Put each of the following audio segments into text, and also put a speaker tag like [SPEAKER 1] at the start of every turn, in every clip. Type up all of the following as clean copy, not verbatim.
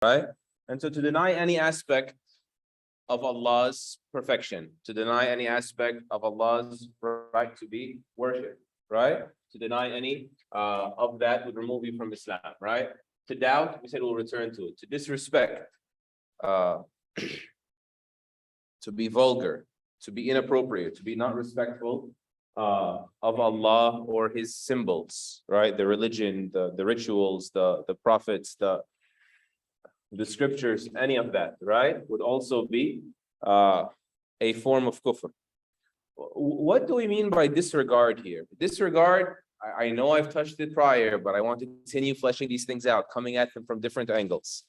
[SPEAKER 1] right? And so to deny any aspect of Allah's perfection, to deny any aspect of Allah's right to be worshipped, right? To deny any of that would remove you from Islam, right? To doubt, we said we'll return to it. To disrespect, to be vulgar, to be inappropriate, to be not respectful of Allah or His symbols, right? The religion, the rituals, the prophets, the scriptures, any of that, right? Would also be a form of kufr. What do we mean by disregard here? Disregard, I know I've touched it prior, but I want to continue fleshing these things out, coming at them from different angles.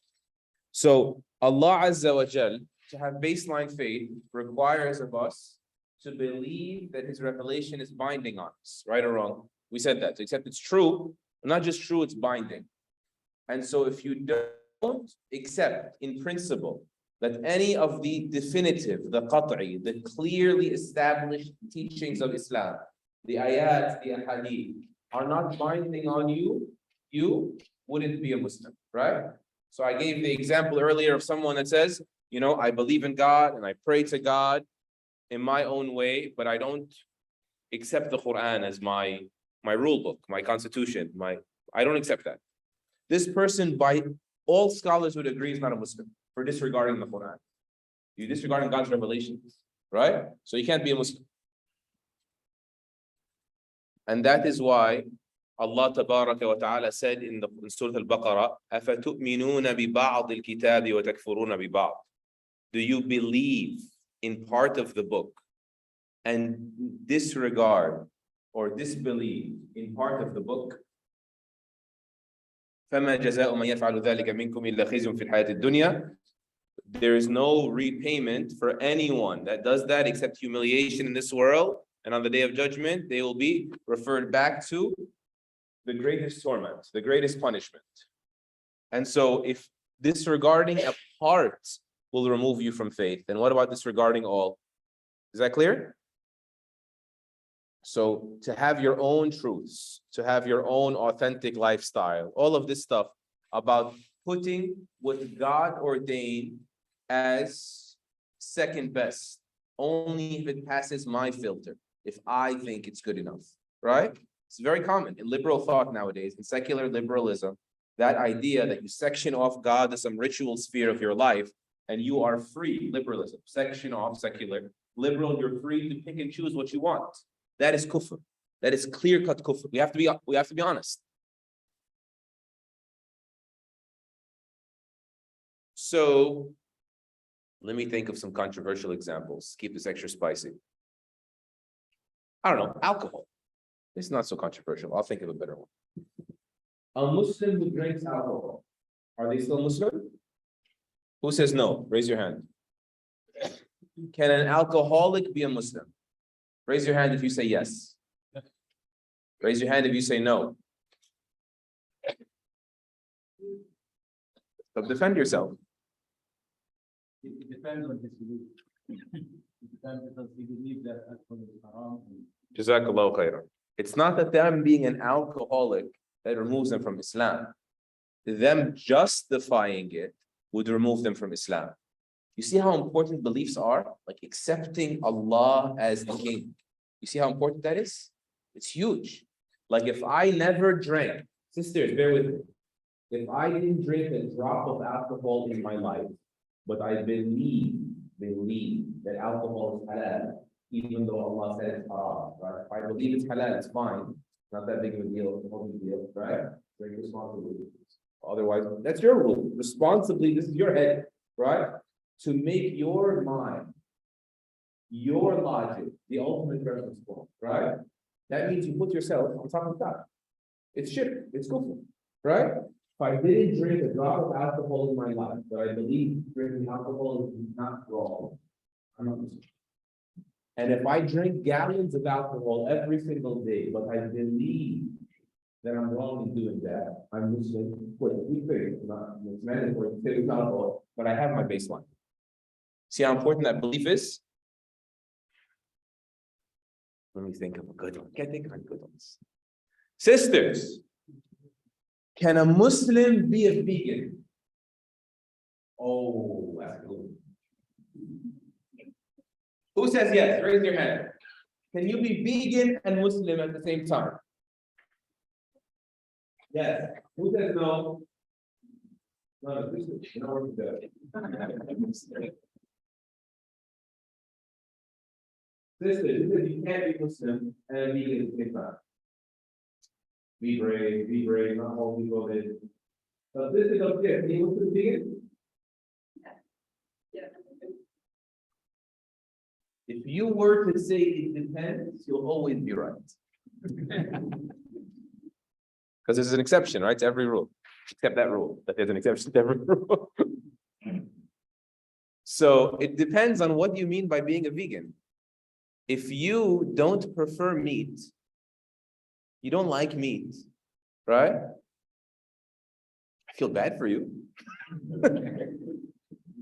[SPEAKER 1] So Allah Azza wa Jal, to have baseline faith, requires of us to believe that His revelation is binding on us, right or wrong? We said that, to accept it's true, but not just true, it's binding. And so if you don't accept in principle that any of the definitive, the qat'i, the clearly established teachings of Islam, the ayat, the ahadith, are not binding on you, you wouldn't be a Muslim, right? So I gave the example earlier of someone that says, you know, I believe in God and I pray to God in my own way, but I don't accept the Quran as my rule book, my constitution, I don't accept that. This person, by all scholars would agree, is not a Muslim for disregarding the Quran. You're disregarding God's revelations, right? So you can't be a Muslim. And that is why Allah Tabaraka wa Ta'ala said in Surah Al-Baqarah, أَفَتُؤْمِنُونَ بِبَعْضِ الْكِتَابِ وَتَكْفُرُونَ بِبَعْضِ. Do you believe in part of the book and disregard or disbelieve in part of the book? فَمَا جَزَاءُ مَنْ يَفْعَلُ ذَلِكَ مِنْكُمْ إِلَّا خِزْيٌ فِي الْحَيَاةِ الدُّنْيَا. There is no repayment for anyone that does that except humiliation in this world, and on the day of judgment they will be referred back to the greatest torment, the greatest punishment. And so if disregarding a part will remove you from faith, then what about disregarding all? Is that clear? So to have your own truths, to have your own authentic lifestyle, all of this stuff about putting what God ordained as second best, only if it passes my filter, if I think it's good enough, right? It's very common in liberal thought nowadays, in secular liberalism, that idea that you section off God to some ritual sphere of your life and you are free, liberalism, section off secular. Liberal, you're free to pick and choose what you want. That is kufr. That is clear-cut kufr. We have to be honest. So let me think of some controversial examples. Keep this extra spicy. I don't know, alcohol. It's not so controversial. I'll think of a better one. A Muslim who drinks alcohol, are they still Muslim? Who says no? Raise your hand. Can an alcoholic be a Muslim? Raise your hand if you say yes. Raise your hand if you say no. So defend yourself.
[SPEAKER 2] It depends on his belief. It depends because he believes that alcohol is haram.
[SPEAKER 1] Jazakallahu khairan. It's not that them being an alcoholic that removes them from Islam. Them justifying it would remove them from Islam. You see how important beliefs are? Like accepting Allah as the king. You see how important that is? It's huge. Like if I never drank, sisters, bear with me. If I didn't drink a drop of alcohol in my life, but I believe that alcohol is halal, even though Allah said it's haram, right? If I believe it's halal, it's fine. Not that big of a deal, no big deal, right? Drink responsibly. Otherwise, that's your rule. Responsibly, this is your head, right? To make your mind, your logic, the ultimate reference point, right? That means you put yourself on top of God. It's shirk, it's kufr, right? If I didn't drink a drop of alcohol in my life, but I believe drinking alcohol is not wrong, I'm not Muslim. And if I drink gallons of alcohol every single day, but I believe that I'm wrong in doing that, I'm Muslim. Wait, we figure it's mandatory to take alcohol, but I have my baseline. See how important that belief is? Let me think of a good one. Can't think of any good ones. Sisters, can a Muslim be a vegan? Oh, that's good. Who says yes? Raise your hand. Can you be vegan and Muslim at the same time? Yes. Who says no? No, this is you know what to do. Sister, you can't be Muslim and vegan at the same time. Be brave, not all people did. But this is up here. Can you Muslim vegan?
[SPEAKER 3] Yeah.
[SPEAKER 1] If you were to say it depends, you'll always be right. Because there's an exception, right, to every rule, except that rule, that there's an exception to every rule. So it depends on what you mean by being a vegan. If you don't prefer meat, you don't like meat, right? I feel bad for you.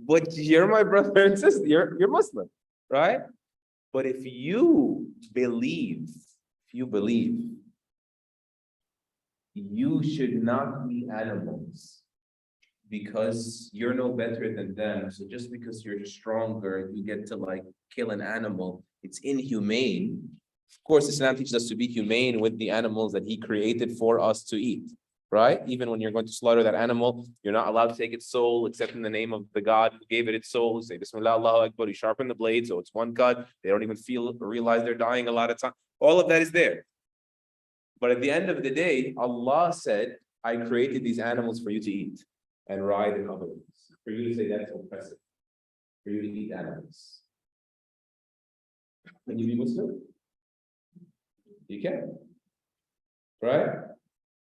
[SPEAKER 1] But you're my brother and sister, you're Muslim, right? But if you believe, you should not be animals because you're no better than them. So just because you're stronger, you get to like kill an animal. It's inhumane. Of course, Islam teaches us to be humane with the animals that He created for us to eat, right? Even when you're going to slaughter that animal, you're not allowed to take its soul except in the name of the God who gave it its soul. You say, Bismillah, Allahu Akbar, you sharpen the blade, so it's one cut. They don't even realize they're dying a lot of time. All of that is there. But at the end of the day, Allah said, I created these animals for you to eat and ride in other ones. For you to say that's oppressive. For you to eat animals. Can you be Muslim? You can. Right?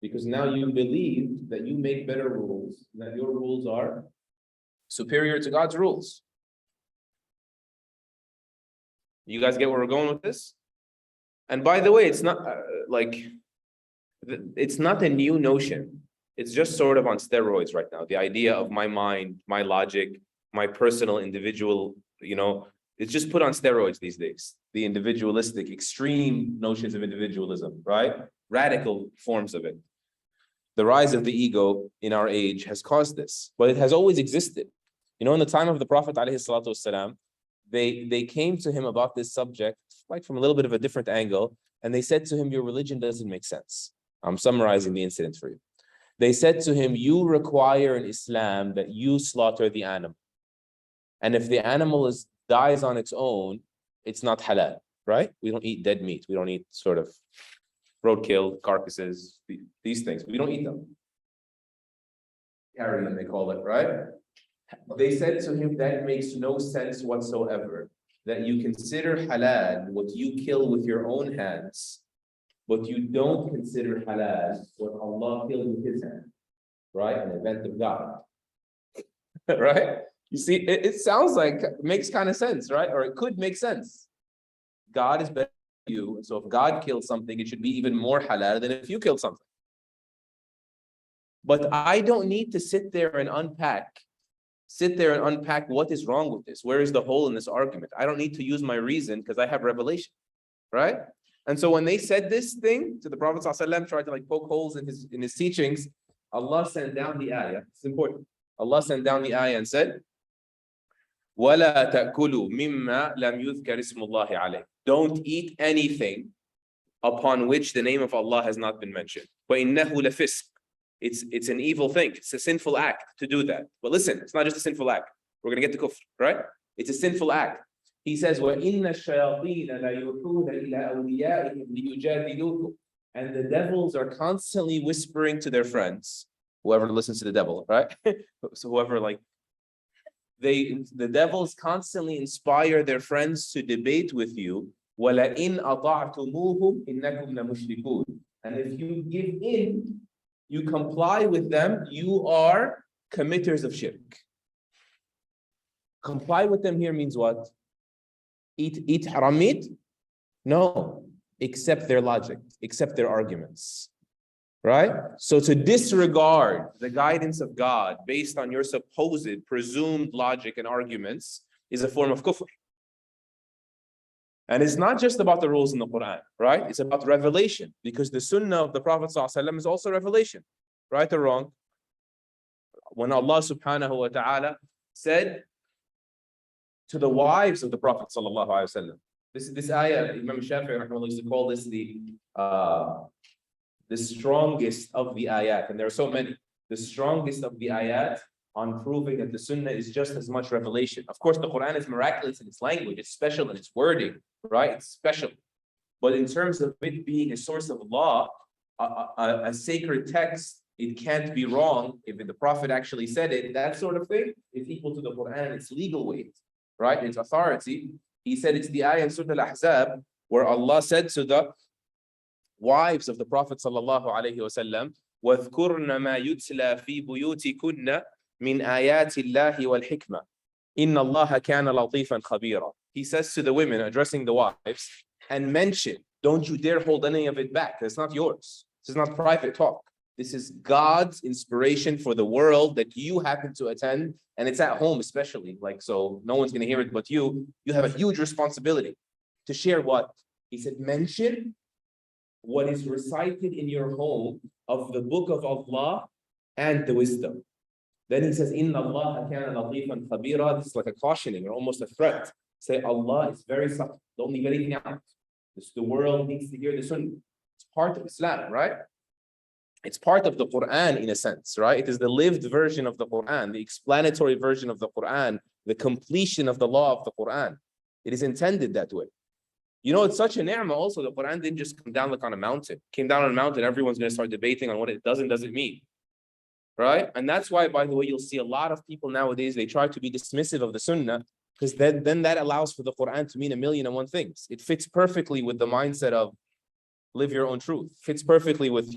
[SPEAKER 1] Because now you believe that you make better rules, that your rules are superior to God's rules. You guys get where we're going with this? And by the way, it's not it's not a new notion. It's just sort of on steroids right now. The idea of my mind, my logic, my personal individual, it's just put on steroids these days. The individualistic, extreme notions of individualism, right? Radical forms of it. The rise of the ego in our age has caused this, but it has always existed. In the time of the Prophet ﷺ, they came to him about this subject, like from a little bit of a different angle, and they said to him, your religion doesn't make sense. I'm summarizing the incident for you. They said to him, you require in Islam that you slaughter the animal. And if the animal dies on its own, it's not halal, right? We don't eat dead meat. We don't eat sort of roadkill, carcasses, these things. We don't eat them. Carrion, they call it, right? They said to him, that makes no sense whatsoever, that you consider halal what you kill with your own hands, but you don't consider halal what Allah killed with His hand, right? An event of God, right? You see, it sounds like, it makes kind of sense, right? Or it could make sense. God is better than you, so if God killed something, it should be even more halal than if you killed something. But I don't need to sit there and unpack what is wrong with this. Where is the hole in this argument? I don't need to use my reason because I have revelation, right? And so when they said this thing to the Prophet ﷺ, tried to like poke holes in his teachings, Allah sent down the ayah. It's important. Allah sent down the ayah and said, وَلَا تَأْكُلُوا مِمَّا لَمْ يُذْكَرِ اسْمُ اللَّهِ عَلَيْهِ. Don't eat anything upon which the name of Allah has not been mentioned. وَإِنَّهُ لَفِسْقٌ. It's an evil thing. It's a sinful act to do that. But listen, it's not just a sinful act. We're going to get to kufr, right? It's a sinful act. He says, وَإِنَّ الشَّيَاطِينَ لَيُوحُونَ إِلَىٰ أَوْلِيَائِهِمْ لِيُجَادِلُوكُمْ. And the devils are constantly whispering to their friends. Whoever listens to the devil, right? So whoever the devils constantly inspire their friends to debate with you. وَلَئِنْ أَطَعْتُمُوهُمْ إِنَّكُمْ لَمُشْرِكُونَ. And if you give in, you comply with them, you are committers of shirk. Comply with them here means what? Eat haram meat? No, accept their logic, accept their arguments, right? So to disregard the guidance of God based on your supposed, presumed logic and arguments is a form of kufr. And it's not just about the rules in the Quran, right? It's about revelation, because the sunnah of the Prophet ﷺ is also revelation, right or wrong? When Allah subhanahu wa ta'ala said to the wives of the Prophet sallallahu alaihi wasallam. This ayah, Imam Shafi'i rahimahullah used to call this the strongest of the ayat, and there are so many. The strongest of the ayat on proving that the Sunnah is just as much revelation. Of course, the Quran is miraculous in its language, it's special in its wording, right? It's special. But in terms of it being a source of law, a sacred text, it can't be wrong if the Prophet actually said it. That sort of thing is equal to the Quran in its legal weight, right? Its authority. He said it's the ayah in Surah Al-Ahzab where Allah said to the wives of the Prophet sallallahu alaihi wasallam, وَاذْكُرْنَ مَا يُتْلَى فِي بُيُوتِكُنَّ مِنْ آيَاتِ اللَّهِ وَالْحِكْمَةِ إِنَّ اللَّهَ كَانَ لَطِيفًا خَبِيرًا. He says to the women, addressing the wives, and mention, don't you dare hold any of it back. It's not yours. This is not private talk. This is God's inspiration for the world that you happen to attend, and it's at home especially. Like, so no one's going to hear it but you. You have a huge responsibility to share what? He said, mention what is recited in your home of the book of Allah and the wisdom. Then he says, Inna Allah kana latifan khabira. This is like a cautioning or almost a threat. Say, Allah is very subtle. Don't leave anything out. The world needs to hear the Sunnah. It's part of Islam, right? It's part of the Quran in a sense, right? It is the lived version of the Quran, the explanatory version of the Quran, the completion of the law of the Quran. It is intended that way. You know, it's such a ni'mah also. The Quran didn't just come down like on a mountain. It came down on a mountain, everyone's going to start debating on what it does and doesn't mean. Right? And that's why, by the way, you'll see a lot of people nowadays, they try to be dismissive of the Sunnah, because then that allows for the Quran to mean 1,000,001 things. It fits perfectly with the mindset of live your own truth. Fits perfectly with,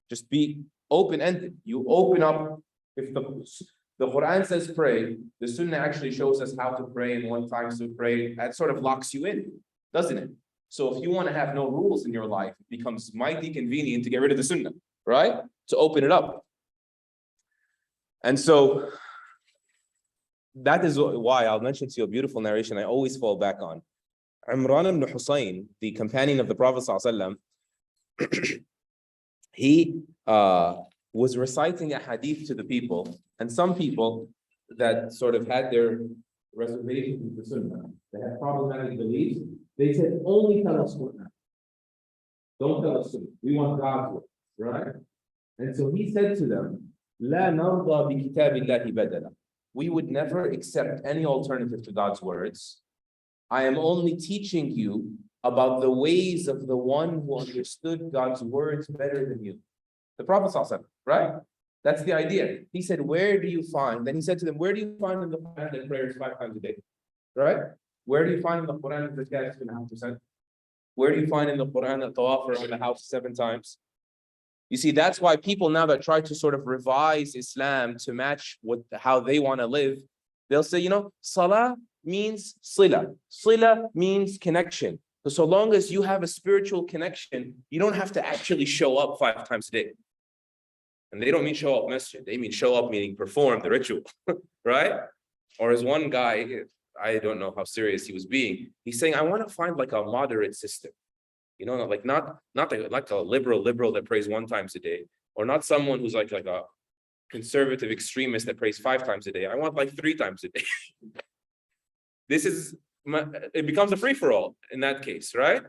[SPEAKER 1] just be open-ended. You open up. If the Quran says pray, the Sunnah actually shows us how to pray and what times to pray. That sort of locks you in, doesn't it? So if you want to have no rules in your life, it becomes mighty convenient to get rid of the Sunnah, right? To open it up. And so that is why I'll mention to you a beautiful narration I always fall back on. Imran ibn Husayn, the companion of the Prophet ﷺ, he was reciting a hadith to the people, and some people that sort of had their reservations with the Sunnah, they had problematic beliefs, they said, only tell us Quran. Don't tell us Sunnah. We want God's word, right? And so he said to them, لا نرضى بكتاب الله بدلا. We would never accept any alternative to God's words. I am only teaching you about the ways of the one who understood God's words better than you. The Prophet ﷺ, right? That's the idea. He said, where do you find? Then he said to them, where do you find in the Quran that prayer is 5 times a day? Right? Where do you find in the Quran that zakat is 2.5%? Where do you find in the Quran that tawaf around the house 7 times? You see, that's why people now that try to sort of revise Islam to match how they want to live, they'll say, salah means sila. Sila means connection. So long as you have a spiritual connection, you don't have to actually show up 5 times a day. And they don't mean show up masjid. They mean show up meaning perform the ritual, right? Or as one guy, I don't know how serious he was being, he's saying, I want to find like a moderate system. Like not like a liberal that prays 1 time a day, or not someone who's like a conservative extremist that prays 5 times a day. I want like 3 times a day. It becomes a free-for-all in that case, right?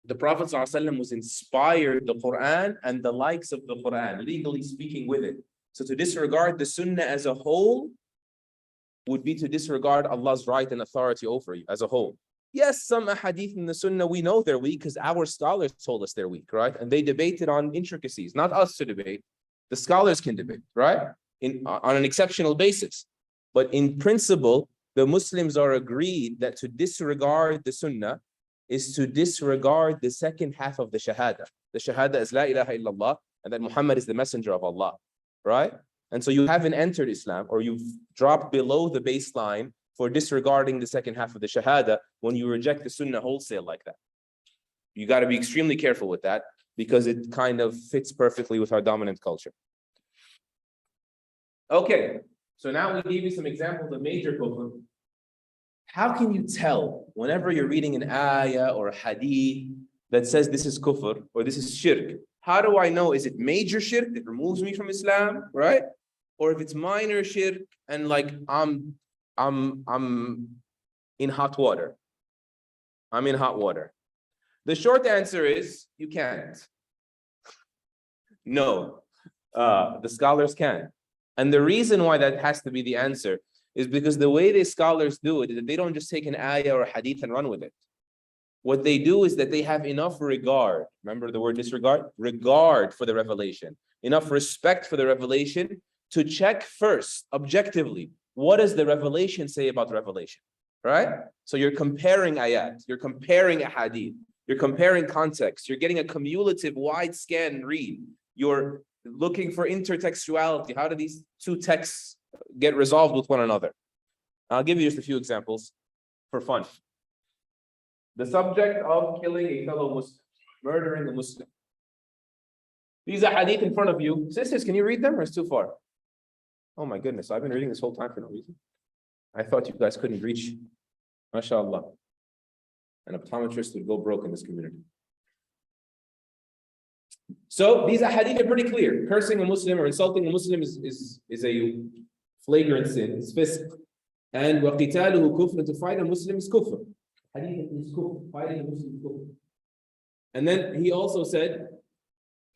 [SPEAKER 1] The Prophet ﷺ was inspired the Quran and the likes of the Quran, legally speaking, with it. So to disregard the Sunnah as a whole would be to disregard Allah's right and authority over you as a whole. Yes, some ahadith in the Sunnah, we know they're weak because our scholars told us they're weak, right? And they debated on intricacies, not us to debate. The scholars can debate, right? On an exceptional basis. But in principle, the Muslims are agreed that to disregard the Sunnah is to disregard the second half of the Shahada. The Shahada is La ilaha illallah, and that Muhammad is the messenger of Allah, right? And so you haven't entered Islam, or you've dropped below the baseline for disregarding the second half of the Shahada when you reject the Sunnah wholesale like that. You got to be extremely careful with that because it kind of fits perfectly with our dominant culture. Okay, so now we gave you some examples of major kufr. How can you tell whenever you're reading an ayah or a hadith that says this is kufr or this is shirk? How do I know? Is it major shirk that removes me from Islam, right? or if it's minor shirk and like I'm in hot water. I'm in hot water. The short answer is you can't. No, the scholars can. And the reason why that has to be the answer is because the way the scholars do it is that they don't just take an ayah or a hadith and run with it. What they do is that they have enough regard. Remember the word disregard? Regard for the revelation. Enough respect for the revelation to check first, objectively, what does the revelation say about the revelation? Right? So you're comparing ayat, you're comparing a hadith, you're comparing context, you're getting a cumulative wide scan read. You're looking for intertextuality. How do these two texts get resolved with one another? I'll give you just a few examples for fun. The subject of killing a fellow Muslim, murdering a Muslim. These are hadith in front of you. Sisters, can you read them or it's too far? Oh my goodness, I've been reading this whole time for no reason. I thought you guys couldn't reach. MashaAllah. An optometrist would go broke in this community. So these hadith are pretty clear. Cursing a Muslim or insulting a Muslim is a flagrant sin, it's fisk. And وَقِتَالُهُ كُفْرٌ, to fight a Muslim is kufr. Hadith is kufr, fighting a Muslim is kufr. And then he also said,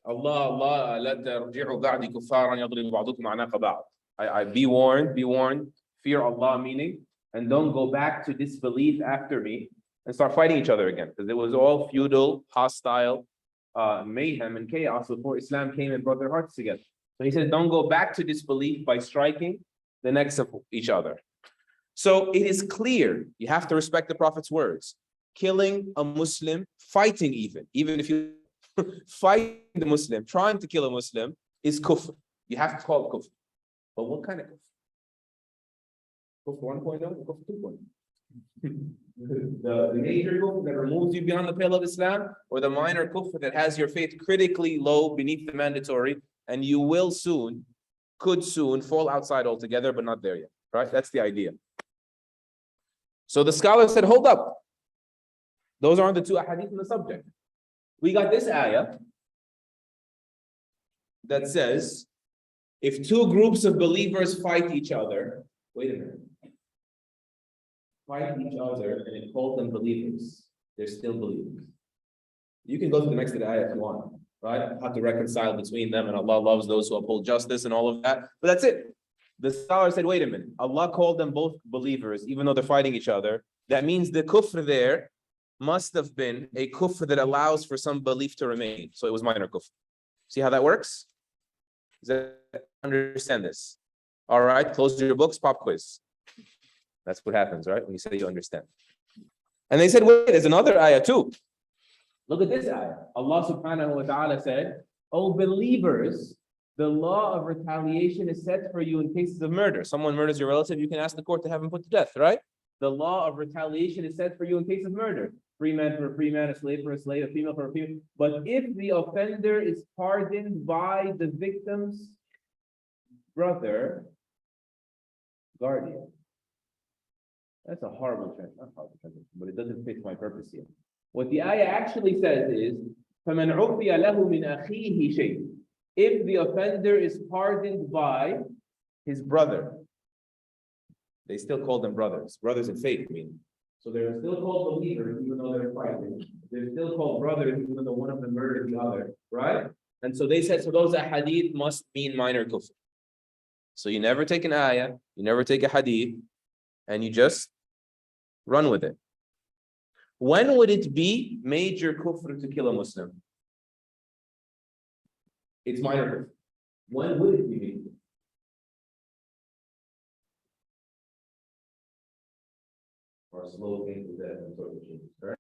[SPEAKER 1] Allah, لَا تَرْجِعُوا بَعْدِ كُفَّارًا يَضْرِبُ بَعْضُكُمْ أَعْنَاقَ بَعْضٍ. I be warned, fear Allah, meaning, and don't go back to disbelief after me and start fighting each other again, because it was all feudal, hostile, mayhem and chaos before Islam came and brought their hearts together. So he said, don't go back to disbelief by striking the necks of each other. So it is clear, you have to respect the Prophet's words. Killing a Muslim, fighting even if you fight the Muslim, trying to kill a Muslim is kufr. You have to call it kufr. But what kind of kufr? Kufr 1.0 or kufr 2.0? The major kufr that removes you beyond the pale of Islam, or the minor kufr that has your faith critically low beneath the mandatory, and you will soon, could soon fall outside altogether, but not there yet. Right? That's the idea. So the scholar said, hold up. Those aren't the two ahadith in the subject. We got this ayah that says, if two groups of believers fight each other, wait a minute, fight each other and it calls them believers, they're still believers. You can go to the next ayah if you want, right? How to reconcile between them, and Allah loves those who uphold justice and all of that, but that's it. The scholar said, wait a minute, Allah called them both believers, even though they're fighting each other. That means the kufr there must have been a kufr that allows for some belief to remain. So it was minor kufr. See how that works? Does that understand this? All right, close your books, pop quiz. That's what happens, right? When you say you understand. And they said, wait, there's another ayah too. Look at this ayah. Allah subhanahu wa ta'ala said, O believers, the law of retaliation is set for you in cases of murder. Someone murders your relative, you can ask the court to have him put to death, right? The law of retaliation is set for you in case of murder. Free man for a free man, a slave for a slave, a female for a female. But if the offender is pardoned by the victim's brother, guardian. That's a horrible translation, but it doesn't fit my purpose here. What the ayah actually says is, فَمَنْ عُفِيَ لَهُ مِنْ أَخِيهِ شَيْءٍ. If the offender is pardoned by his brother, they still call them brothers in faith, meaning. So they're still called believers, even though they're fighting. They're still called brothers, even though one of them murdered the other, right? And so they said, so those hadith must mean minor kufr. So you never take an ayah, you never take a hadith, and you just run with it. When would it be major kufr to kill a Muslim? It's minor kufr. When would it be major? Or slow things with that sort of change, right?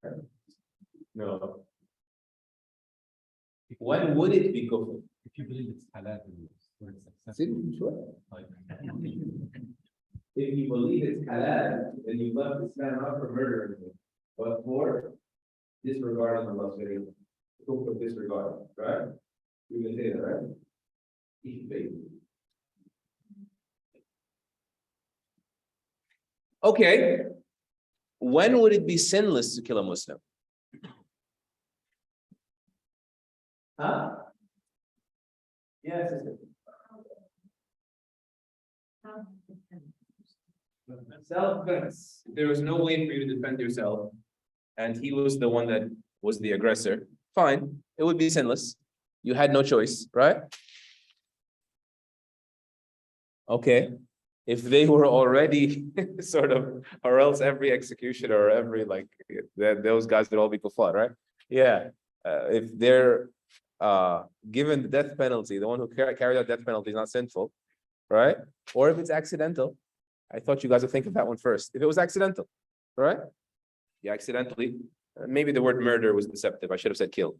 [SPEAKER 1] No. When would it be kufr?
[SPEAKER 2] If you believe it's halal, or it's
[SPEAKER 1] acceptable. Sure.
[SPEAKER 2] Like,
[SPEAKER 1] If you believe it's halal, then you left Islam not for murder, but for disregarding Allah's very kufr, disregard, right? You can say that, right? Okay. When would it be sinless to kill a Muslim? Huh? Yes. Self-defense. If there was no way for you to defend yourself, and he was the one that was the aggressor, fine, it would be sinless. You had no choice, right? Okay. If they were already sort of, or else every executioner or every those guys would all be kufar, right? Yeah. If they're given the death penalty, the one who carried out death penalty is not sinful, right? Or if it's accidental. I thought you guys would think of that one first. If it was accidental, right? Yeah, accidentally. Maybe the word murder was deceptive. I should have said kill.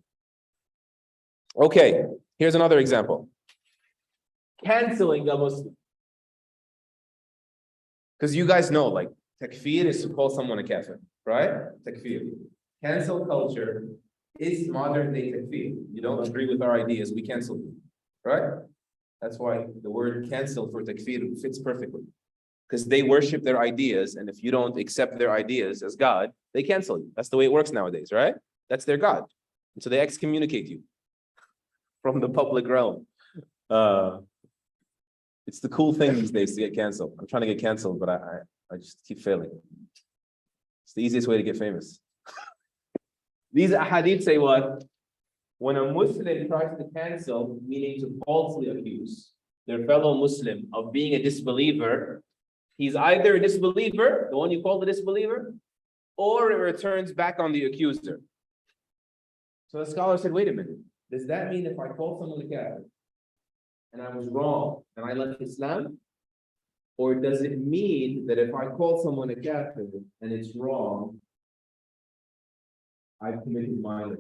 [SPEAKER 1] Okay, here's another example. Canceling a Muslim. Because you guys know, like, takfir is to call someone a kafir, right? Takfir. Cancel culture is modern day takfir. You don't agree with our ideas, we cancel you, right? That's why the word cancel for takfir fits perfectly. Because they worship their ideas, and if you don't accept their ideas as God, they cancel you. That's the way it works nowadays, right? That's their God. And so they excommunicate you from the public realm. It's the cool thing these days to get canceled. I'm trying to get canceled, but I just keep failing. It's the easiest way to get famous. These ahadith say what? When a Muslim tries to cancel, meaning to falsely accuse their fellow Muslim of being a disbeliever, he's either a disbeliever, the one you call the disbeliever, or it returns back on the accuser. So the scholar said, wait a minute. Does that mean if I call someone a kafir and I was wrong and I left Islam? Or does it mean that if I call someone a kafir and it's wrong, I've committed minor?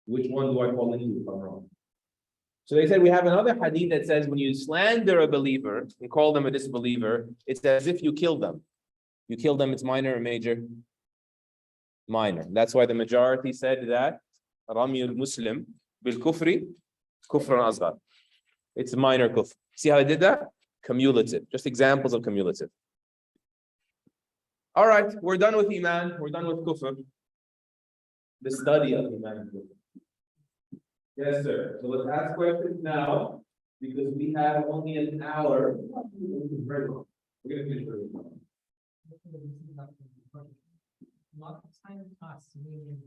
[SPEAKER 1] Which one do I fall into if I'm wrong? So they said we have another hadith that says when you slander a believer and call them a disbeliever, it's as if you kill them. You kill them, it's minor or major? Minor. That's why the majority said that Rami al-Muslim bil-kufri, kufran asghar. It's a minor kufr. See how I did that? Cumulative. Just examples of cumulative. All right, we're done with Iman. We're done with kufr. The study of Iman and kufr. Yes, sir. So let's ask questions now, because we have only an hour. Very long. We're going to finish very long.
[SPEAKER 4] Not time us, meaning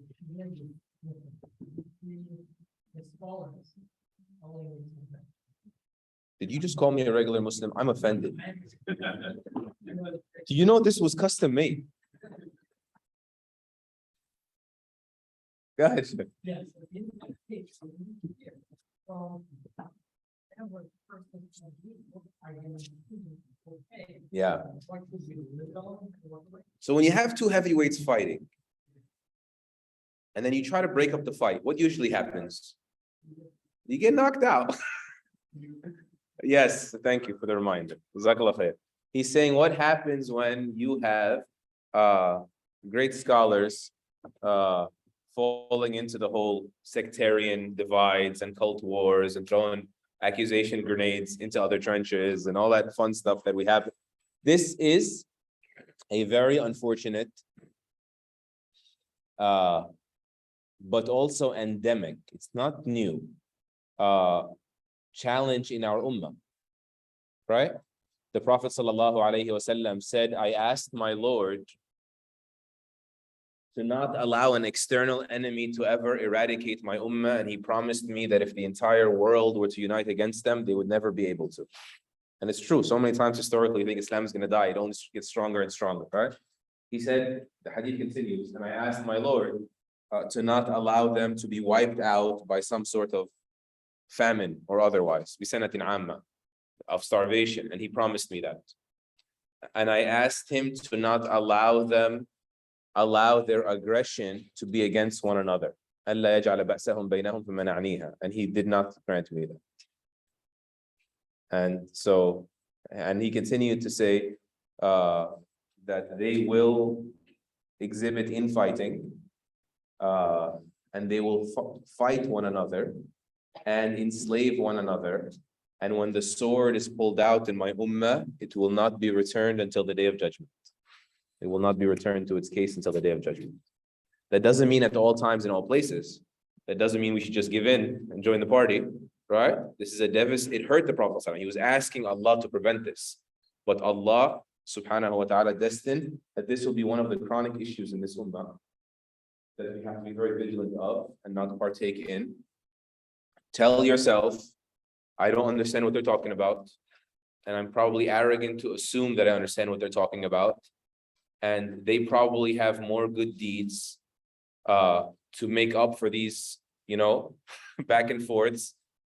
[SPEAKER 4] the scholars.
[SPEAKER 1] Did you just call me a regular Muslim? I'm offended. Do you know this was custom made? Go ahead, sir.
[SPEAKER 4] Yes. In that case, from our first
[SPEAKER 1] Yeah. So when you have two heavyweights fighting, and then you try to break up the fight, what usually happens? You get knocked out. Yes, thank you for the reminder. Jazakallah khair. He's saying what happens when you have great scholars falling into the whole sectarian divides and cult wars and throwing accusation grenades into other trenches and all that fun stuff that we have. This is a very unfortunate but also endemic, it's not new, challenge in our ummah, right? The Prophet ﷺ said, I asked my Lord to not allow an external enemy to ever eradicate my ummah, and he promised me that if the entire world were to unite against them, they would never be able to. And it's true, so many times historically, you think Islam is going to die, it only gets stronger and stronger, right? He said, the hadith continues, and I asked my Lord to not allow them to be wiped out by some sort of famine or otherwise, bisanatin amma, of starvation, and he promised me that. And I asked him to not allow their aggression to be against one another. And he did not grant me that. And he continued to say that they will exhibit infighting, and they will fight one another and enslave one another. And when the sword is pulled out in my ummah, it will not be returned until the day of judgment. It will not be returned to its case until the day of judgment. That doesn't mean at all times in all places. That doesn't mean we should just give in and join the party, right? This is it hurt the Prophet ﷺ. He was asking Allah to prevent this. But Allah subhanahu wa ta'ala destined that this will be one of the chronic issues in this ummah that we have to be very vigilant of and not partake in. Tell yourself, I don't understand what they're talking about, and I'm probably arrogant to assume that I understand what they're talking about, and they probably have more good deeds to make up for these, back and forths.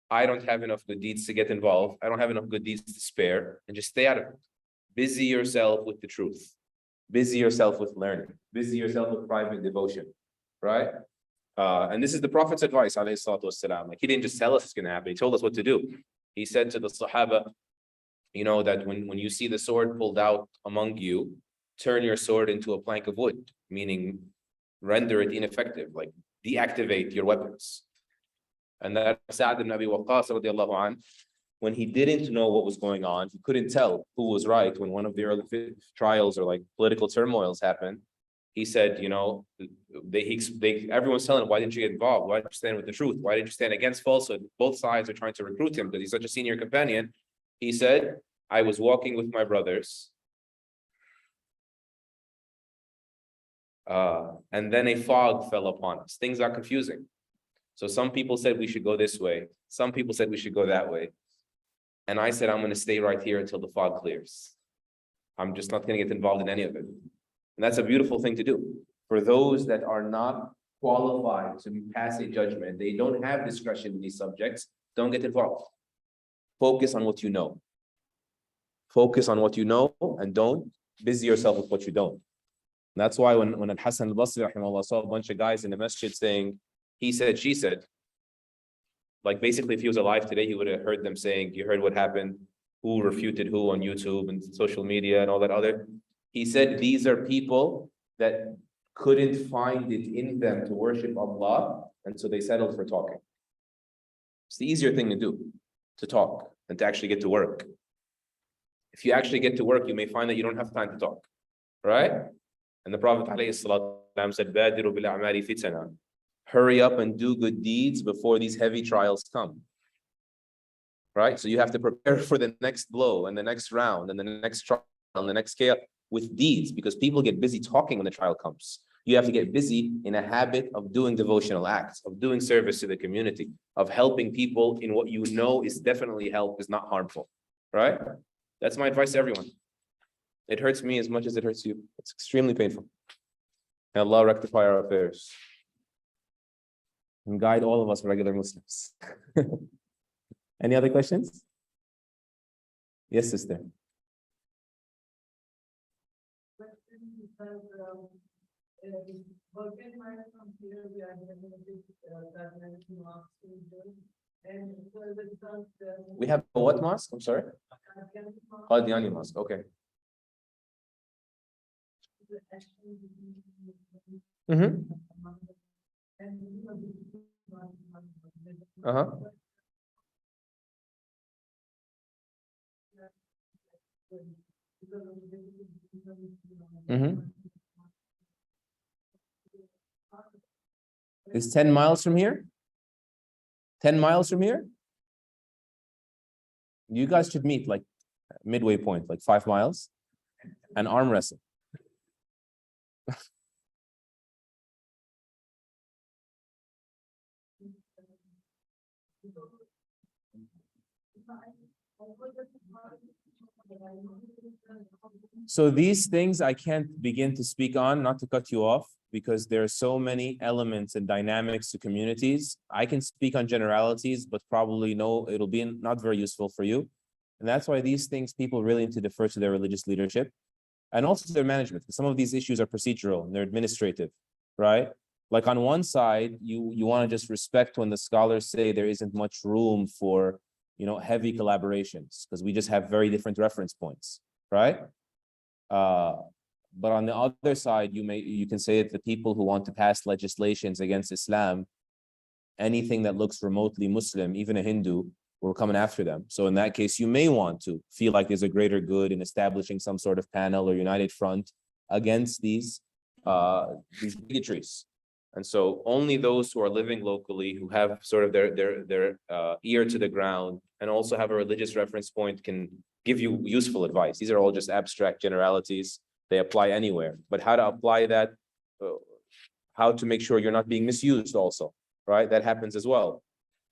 [SPEAKER 1] I don't have enough good deeds to get involved. I don't have enough good deeds to spare, and just stay out of it. Busy yourself with the truth. Busy yourself with learning. Busy yourself with private devotion, right? And this is the Prophet's advice, alayhi salatu wasalam. Like, he didn't just tell us it's going to happen. He told us what to do. He said to the Sahaba, that when you see the sword pulled out among you, turn your sword into a plank of wood, meaning render it ineffective, like deactivate your weapons. And that Sa'd ibn Abi Waqqas radiallahu anhu, when he didn't know what was going on, he couldn't tell who was right when one of the early trials or like political turmoils happened. He said, everyone's telling him, why didn't you get involved? Why didn't you stand with the truth? Why didn't you stand against falsehood? Both sides are trying to recruit him because he's such a senior companion. He said, I was walking with my brothers, and then a fog fell upon us. Things got confusing. So some people said we should go this way. Some people said we should go that way. And I said, I'm going to stay right here until the fog clears. I'm just not going to get involved in any of it. And that's a beautiful thing to do. For those that are not qualified to pass a judgment, they don't have discretion in these subjects, don't get involved. Focus on what you know. Focus on what you know and don't busy yourself with what you don't. And that's why when Al-Hasan al-Basri rahimahullah saw a bunch of guys in the masjid saying, he said, she said, like basically if he was alive today, he would have heard them saying, you heard what happened, who refuted who on YouTube and social media and all that other. He said, these are people that couldn't find it in them to worship Allah, and so they settled for talking. It's the easier thing to do, to talk, than to actually get to work. If you actually get to work, you may find that you don't have time to talk, right? And the Prophet ﷺ said, "Badiru bil a'mali fitana." Hurry up and do good deeds before these heavy trials come. Right? So you have to prepare for the next blow and the next round and the next trial and the next chaos with deeds, because people get busy talking when the trial comes. You have to get busy in a habit of doing devotional acts, of doing service to the community, of helping people in what you know is definitely help, is not harmful. Right? That's my advice to everyone. It hurts me as much as it hurts you. It's extremely painful. May Allah rectify our affairs and guide all of us regular Muslims. Any other questions? Yes, sister. We have a what mosque? I'm sorry? Qadiani mosque. Okay. Mm-hmm. Uh-huh. Mm-hmm. It's 10 miles from here? 10 miles from here? You guys should meet like midway point, like 5 miles, and arm wrestle. So these things I can't begin to speak on, not to cut you off, because there are so many elements and dynamics to communities. I can speak on generalities, but probably no, it'll be not very useful for you. And that's why these things people really need to defer to their religious leadership and also to their management, because some of these issues are procedural and they're administrative, right? Like on one side, you want to just respect when the scholars say there isn't much room for, heavy collaborations, because we just have very different reference points, right? But on the other side, you can say that the people who want to pass legislations against Islam, anything that looks remotely Muslim, even a Hindu, we're coming after them. So in that case, you may want to feel like there's a greater good in establishing some sort of panel or united front against these bigotries. And so only those who are living locally, who have sort of their ear to the ground and also have a religious reference point can give you useful advice. These are all just abstract generalities. They apply anywhere. But how to apply that, how to make sure you're not being misused also, right? That happens as well.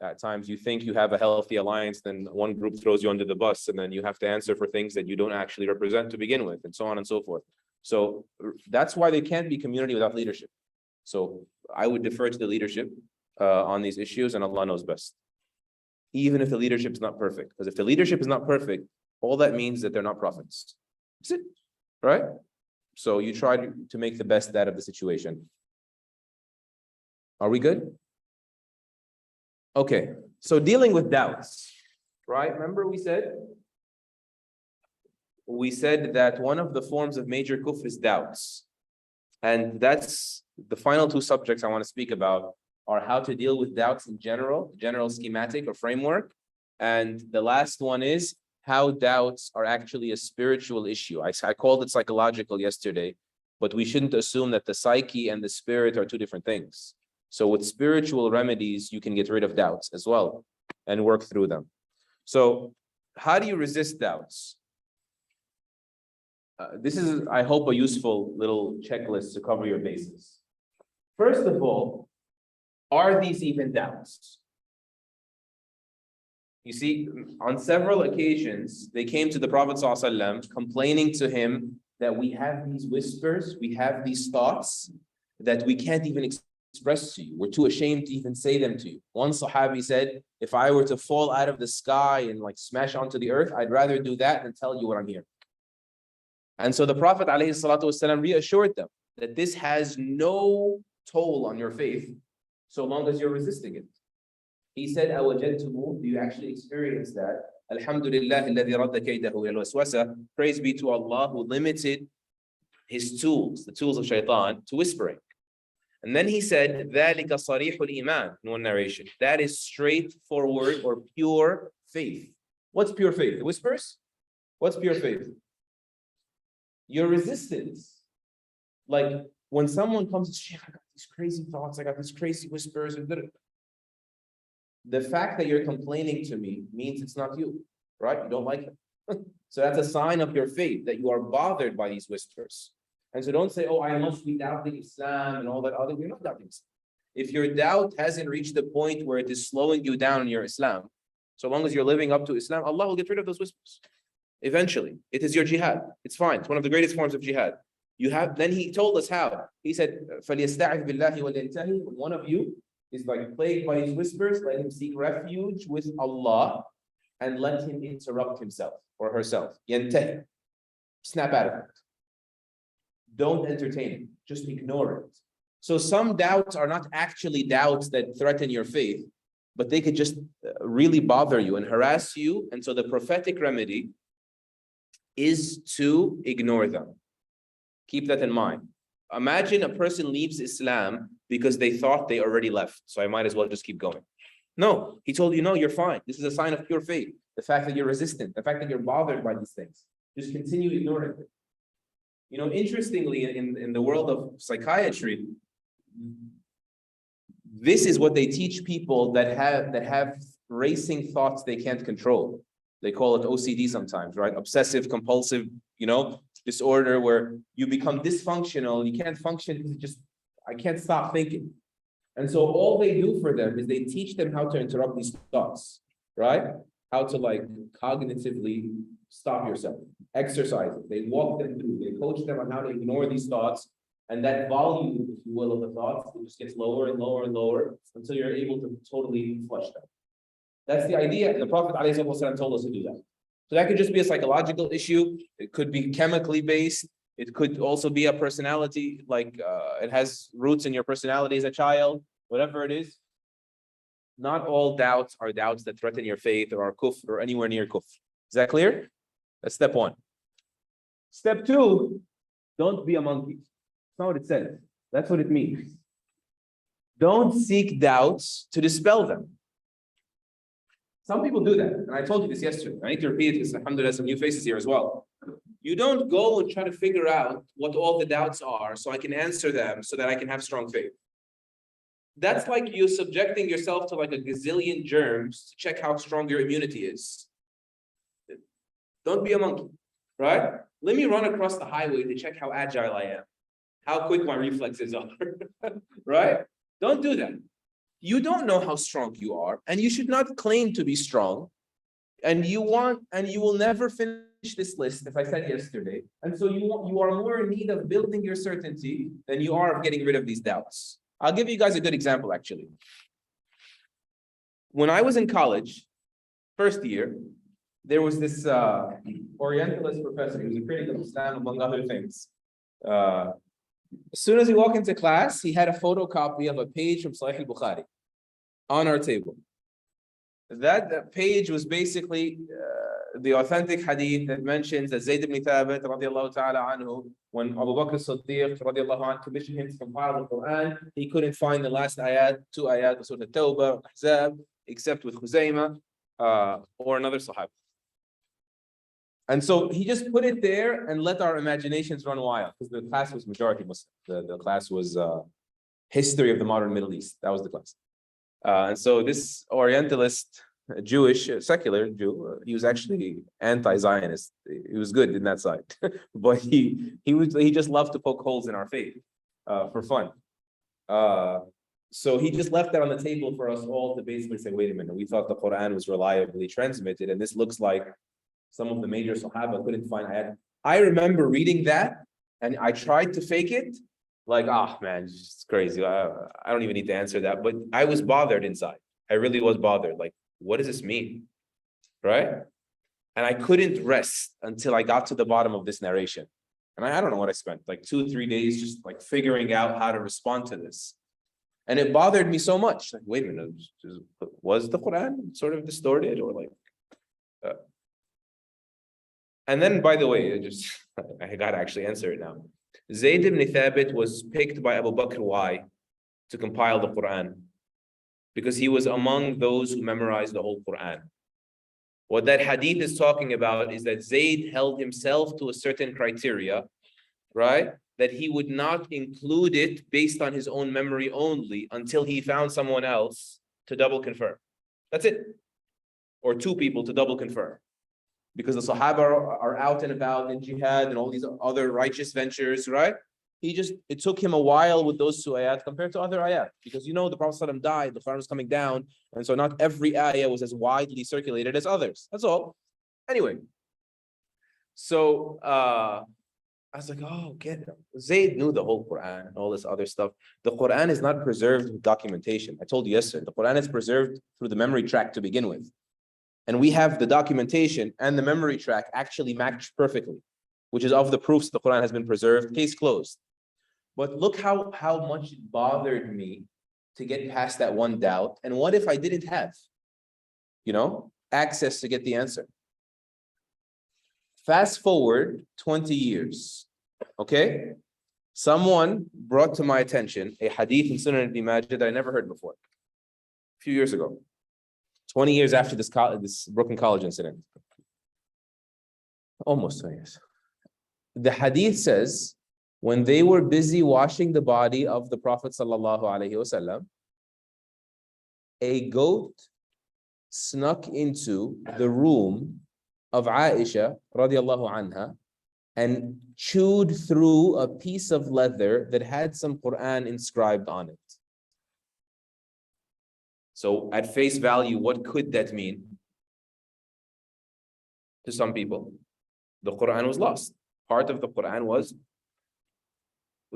[SPEAKER 1] At times you think you have a healthy alliance, then one group throws you under the bus, and then you have to answer for things that you don't actually represent to begin with, and so on and so forth. So that's why there can't be community without leadership. So I would defer to the leadership on these issues, and Allah knows best. Even if the leadership is not perfect, because if the leadership is not perfect, all that means that they're not prophets. That's it, right? So you try to make the best out of the situation. Are we good? Okay, so dealing with doubts, right? Remember we said that one of the forms of major kufr is doubts. And that's the final two subjects I want to speak about are how to deal with doubts in general schematic or framework. And the last one is how doubts are actually a spiritual issue. I called it psychological yesterday, but we shouldn't assume that the psyche and the spirit are two different things. So with spiritual remedies, you can get rid of doubts as well and work through them. So how do you resist doubts? This is, I hope, a useful little checklist to cover your bases. First of all, are these even doubts? You see, on several occasions, they came to the Prophet ﷺ complaining to him that we have these whispers, we have these thoughts that we can't even express to you. We're too ashamed to even say them to you. One Sahabi said, if I were to fall out of the sky and like smash onto the earth, I'd rather do that than tell you what I'm hearing. And so the Prophet ﷺ reassured them that this has no toll on your faith so long as you're resisting it. He said, do you actually experience that? Alhamdulillah, alladhi radda kaydahu ila al-waswasa. Praise be to Allah who limited his tools, the tools of shaitan, to whispering. And then he said, ذَلِكَ صَرِيحُ الْإِيمَانِ, in one narration. That is straightforward or pure faith. What's pure faith? The whispers? What's pure faith? Your resistance. Like when someone comes and says, Sheikh, I got these crazy thoughts, I got these crazy whispers. The fact that you're complaining to me means it's not you, right? You don't like it. So that's a sign of your faith, that you are bothered by these whispers. And so don't say, oh, I must be doubting Islam and all that other. You're not doubting Islam. If your doubt hasn't reached the point where it is slowing you down in your Islam, so long as you're living up to Islam, Allah will get rid of those whispers. Eventually, it is your jihad. It's fine. It's one of the greatest forms of jihad. You have. Then he told us how. He said, فَلْيَسْتَعِذْ بِاللَّهِ وَلْيَنْتَهِي. When one of you is like plagued by his whispers, let him seek refuge with Allah and let him interrupt himself or herself. يَنْتَهِ. Snap out of it. Don't entertain it. Just ignore it. So some doubts are not actually doubts that threaten your faith, but they could just really bother you and harass you. And so the prophetic remedy is to ignore them. Keep that in mind. Imagine a person leaves Islam because they thought they already left, so I might as well just keep going. No, he told you, no, you're fine. This is a sign of pure faith. The fact that you're resistant, the fact that you're bothered by these things. Just continue ignoring it. You know, interestingly, in the world of psychiatry, this is what they teach people that have racing thoughts they can't control. They call it OCD sometimes, right? Obsessive compulsive, disorder where you become dysfunctional. You can't function because I can't stop thinking. And so all they do for them is they teach them how to interrupt these thoughts, right? How to cognitively stop yourself, exercise it. They walk them through, they coach them on how to ignore these thoughts. And that volume, if you will, of the thoughts, it just gets lower and lower and lower until you're able to totally flush them. That's the idea. And the Prophet ﷺ told us to do that. So that could just be a psychological issue. It could be chemically based. It could also be a personality, it has roots in your personality as a child, whatever it is. Not all doubts are doubts that threaten your faith or are kufr or anywhere near kufr. Is that clear? That's step one. Step two, don't be a monkey. That's not what it says. That's what it means. Don't seek doubts to dispel them. Some people do that, and I told you this yesterday. I need to repeat it because alhamdulillah, some new faces here as well. You don't go and try to figure out what all the doubts are so I can answer them so that I can have strong faith. That's like you subjecting yourself to like a gazillion germs to check how strong your immunity is. Don't be a monkey, right? Let me run across the highway to check how agile I am, how quick my reflexes are, right? Don't do that. You don't know how strong you are, and you should not claim to be strong. And you will never finish this list, as I said yesterday. And so you are more in need of building your certainty than you are of getting rid of these doubts. I'll give you guys a good example, actually. When I was in college, first year, there was this Orientalist professor. He was a critic of Islam, among other things. As soon as we walk into class, he had a photocopy of a page from Sahih al-Bukhari on our table. That page was basically the authentic hadith that mentions that Zayd ibn Thabit radiallahu ta'ala anhu, when Abu Bakr as-Siddiq radiallahu anhu commissioned him to compile the Quran, he couldn't find the last ayat, 2 ayat of Surah At-Tawbah, Ahzab, except with Khuzaymah or another Sahaba. And so he just put it there and let our imaginations run wild, because the class was majority Muslim. The class was history of the modern Middle East. That was the class. And so this Orientalist, Jewish, secular Jew, he was actually anti-Zionist. He was good in that side, but he just loved to poke holes in our faith for fun. So he just left that on the table for us all to basically say, wait a minute, we thought the Quran was reliably transmitted, and this looks like some of the major Sahaba couldn't find ayat. I remember reading that, and I tried to fake it, like, man, it's crazy. I don't even need to answer that. But I was bothered inside. I really was bothered. Like, what does this mean? Right? And I couldn't rest until I got to the bottom of this narration. And I don't know what I spent, like 2-3 days just like figuring out how to respond to this. And it bothered me so much. Like, wait a minute, was the Quran sort of distorted or like? And then, by the way, I got to actually answer it now. Zayd ibn Thabit was picked by Abu Bakr. Why? To compile the Quran. Because he was among those who memorized the whole Quran. What that hadith is talking about is that Zayd held himself to a certain criteria, right? That he would not include it based on his own memory only until he found someone else to double confirm. That's it. Or 2 people to double confirm. Because the Sahaba are out and about in jihad and all these other righteous ventures, right? It took him a while with those 2 ayat compared to other ayat. Because the Prophet ﷺ died, the Quran was coming down, and so not every ayah was as widely circulated as others. That's all. Anyway, so I was like, get it. Zayd knew the whole Quran and all this other stuff. The Quran is not preserved with documentation. I told you yesterday, the Quran is preserved through the memory track to begin with. And we have the documentation and the memory track actually matched perfectly, which is of the proofs the Quran has been preserved, case closed. But look how much it bothered me to get past that one doubt. And what if I didn't have, access to get the answer? Fast forward 20 years, okay? Someone brought to my attention a hadith in Sunan Ibn Majah that I never heard before, a few years ago. 20 years after this Brooklyn College incident. Almost 20 years. The hadith says, when they were busy washing the body of the Prophet ﷺ, a goat snuck into the room of Aisha radiallahu anha and chewed through a piece of leather that had some Quran inscribed on it. So at face value, what could that mean? To some people, the Quran was lost. Part of the Quran was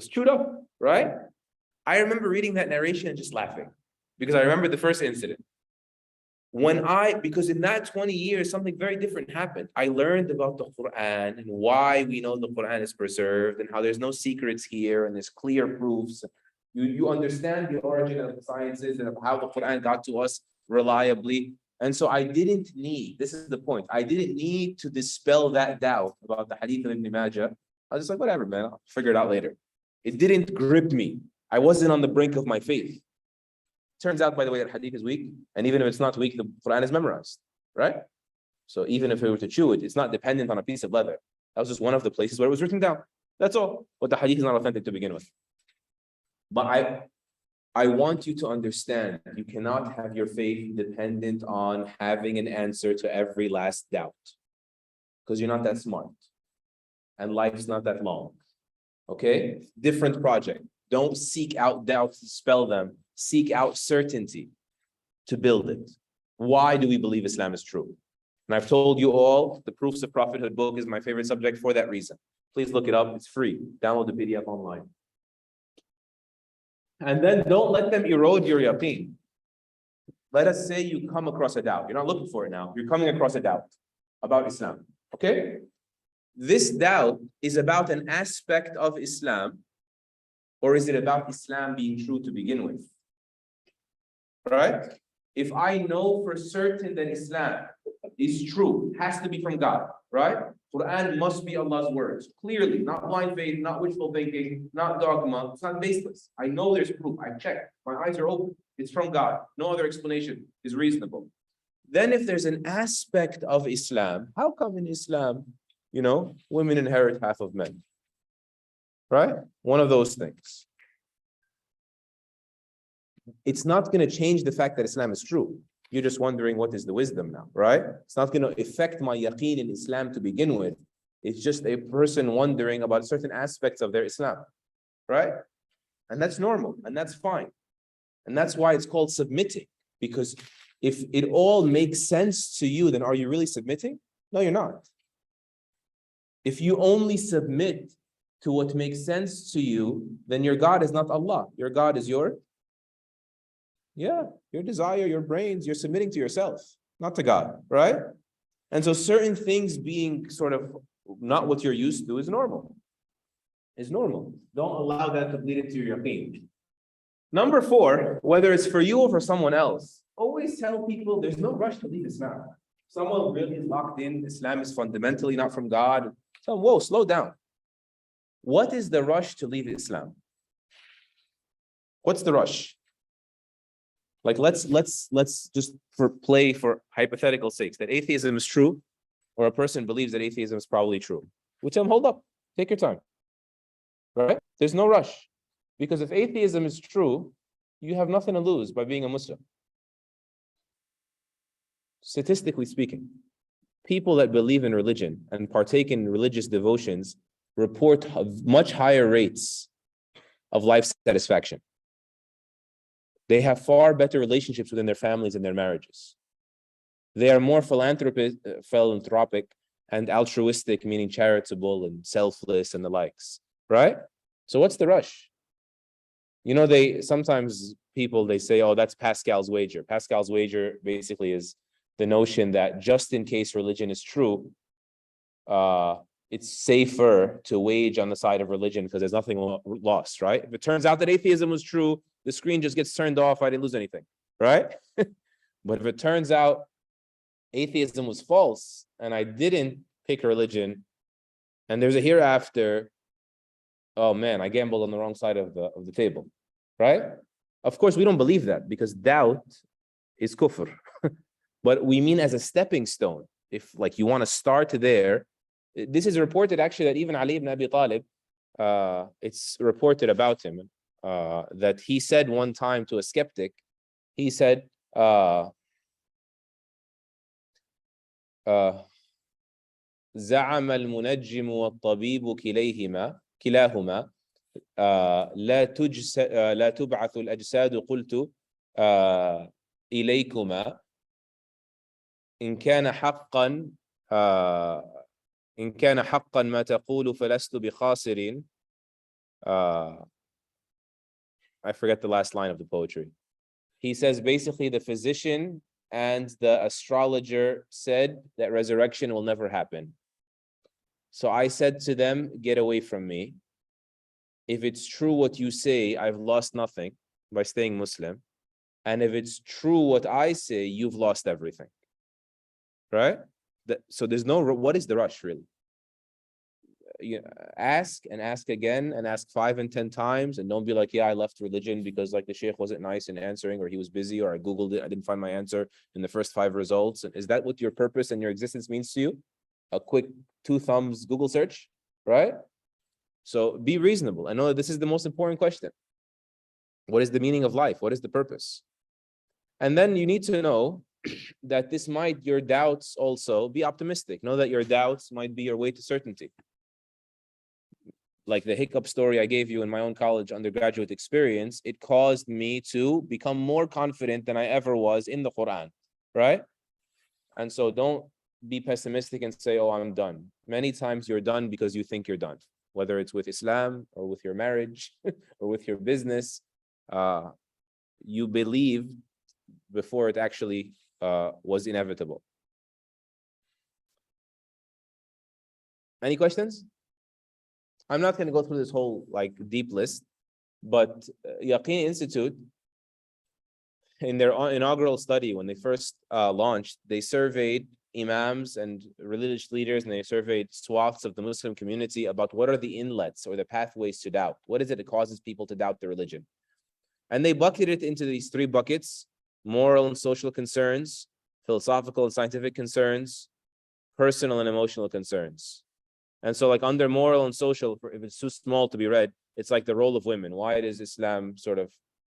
[SPEAKER 1] chewed up, right? I remember reading that narration and just laughing because I remember the first incident. Because in that 20 years, something very different happened. I learned about the Quran and why we know the Quran is preserved and how there's no secrets here and there's clear proofs. You understand the origin of the sciences and of how the Quran got to us reliably. And so I didn't need, this is the point, I didn't need to dispel that doubt about the hadith of Ibn Majah. I was just like, whatever, man, I'll figure it out later. It didn't grip me. I wasn't on the brink of my faith. Turns out, by the way, that hadith is weak. And even if it's not weak, the Quran is memorized, right? So even if we were to chew it, it's not dependent on a piece of leather. That was just one of the places where it was written down. That's all. But the hadith is not authentic to begin with. But I want you to understand, you cannot have your faith dependent on having an answer to every last doubt. because you're not that smart. And life's not that long. Okay? Different project. Don't seek out doubts to spell them. Seek out certainty to build it. Why do we believe Islam is true? And I've told you all, the Proofs of Prophethood book is my favorite subject for that reason. Please look it up. It's free. Download the PDF online. And then don't let them erode your yaqeen. Let us say you come across a doubt. You're not looking for it now. You're coming across a doubt about Islam. Okay? This doubt is about an aspect of Islam, or is it about Islam being true to begin with? Right? If I know for certain that Islam is true, has to be from God, right? Quran must be Allah's words, clearly, not blind faith, not wishful thinking, not dogma, it's not baseless. I know there's proof, I checked, my eyes are open, it's from God, no other explanation is reasonable. Then if there's an aspect of Islam, how come in Islam, women inherit half of men? Right? One of those things. It's not going to change the fact that Islam is true. You're just wondering what is the wisdom now, right? It's not going to affect my yaqeen in Islam to begin with. It's just a person wondering about certain aspects of their Islam, right? And that's normal, and that's fine. And that's why it's called submitting, because if it all makes sense to you, then are you really submitting? No, you're not. If you only submit to what makes sense to you, then your God is not Allah. Your God is your desire, your brains. You're submitting to yourself, not to God, right? And so certain things being sort of not what you're used to is normal. It's normal. Don't allow that to bleed into your yaqeen. Number 4, whether it's for you or for someone else, always tell people there's no rush to leave Islam. Someone really is locked in, Islam is fundamentally not from God. Tell them, whoa, slow down. What is the rush to leave Islam? What's the rush? Like let's just for hypothetical sakes that atheism is true, or a person believes that atheism is probably true. We tell them, hold up, take your time. Right? There's no rush. Because if atheism is true, you have nothing to lose by being a Muslim. Statistically speaking, people that believe in religion and partake in religious devotions report much higher rates of life satisfaction. They have far better relationships within their families and their marriages. They are more philanthropic and altruistic, meaning charitable and selfless and the likes, right? So what's the rush? Sometimes people say, oh, that's Pascal's wager. Pascal's wager basically is the notion that just in case religion is true, it's safer to wage on the side of religion because there's nothing lost, right? If it turns out that atheism was true, the screen just gets turned off, I didn't lose anything, right? But if it turns out atheism was false and I didn't pick religion and there's a hereafter, oh man, I gambled on the wrong side of the table, right? Of course, we don't believe that because doubt is kufr. But we mean as a stepping stone. If you want to start there, this is reported actually that even Ali ibn Abi Talib, it's reported about him that he said one time to a skeptic, he said, زعم المنجم والطبيب كلاهما لا تبعث الأجساد قلت إليكما إن كان حقا ما تقول فلست بخاسر. I forget the last line of the poetry. He says basically the physician and the astrologer said that resurrection will never happen. So I said to them, get away from me. If it's true what you say, I've lost nothing by staying Muslim. And if it's true what I say, you've lost everything. Right? So there's what is the rush really? Ask and ask again and ask 5 and 10 times and don't be like, yeah, I left religion because the sheikh wasn't nice in answering or he was busy or I Googled it, I didn't find my answer in the first 5 results. And is that what your purpose and your existence means to you? A quick 2 thumbs Google search, right? So be reasonable. I know that this is the most important question. What is the meaning of life? What is the purpose? And then you need to know that your doubts also be optimistic. Know that your doubts might be your way to certainty. Like the hiccup story I gave you in my own college undergraduate experience, it caused me to become more confident than I ever was in the Quran, right? And so don't be pessimistic and say, oh, I'm done. Many times you're done because you think you're done, whether it's with Islam or with your marriage or with your business. You believe before it actually was inevitable. Any questions? I'm not going to go through this whole like deep list, but Yaqeen Institute, in their inaugural study, when they first launched, they surveyed imams and religious leaders, and they surveyed swaths of the Muslim community about what are the inlets or the pathways to doubt. What is it that causes people to doubt their religion? And they bucketed it into these three buckets: moral and social concerns, philosophical and scientific concerns, personal and emotional concerns. And so like under moral and social, if it's too small to be read, it's like the role of women. Why does Islam sort of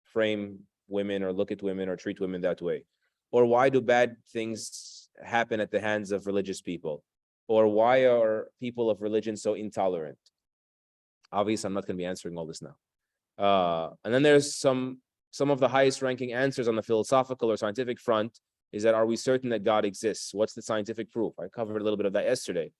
[SPEAKER 1] frame women or look at women or treat women that way? Or why do bad things happen at the hands of religious people? Or why are people of religion so intolerant? Obviously, I'm not going to be answering all this now. And then there's some of the highest ranking answers on the philosophical or scientific front is that, are we certain that God exists? What's the scientific proof? I covered a little bit of that yesterday.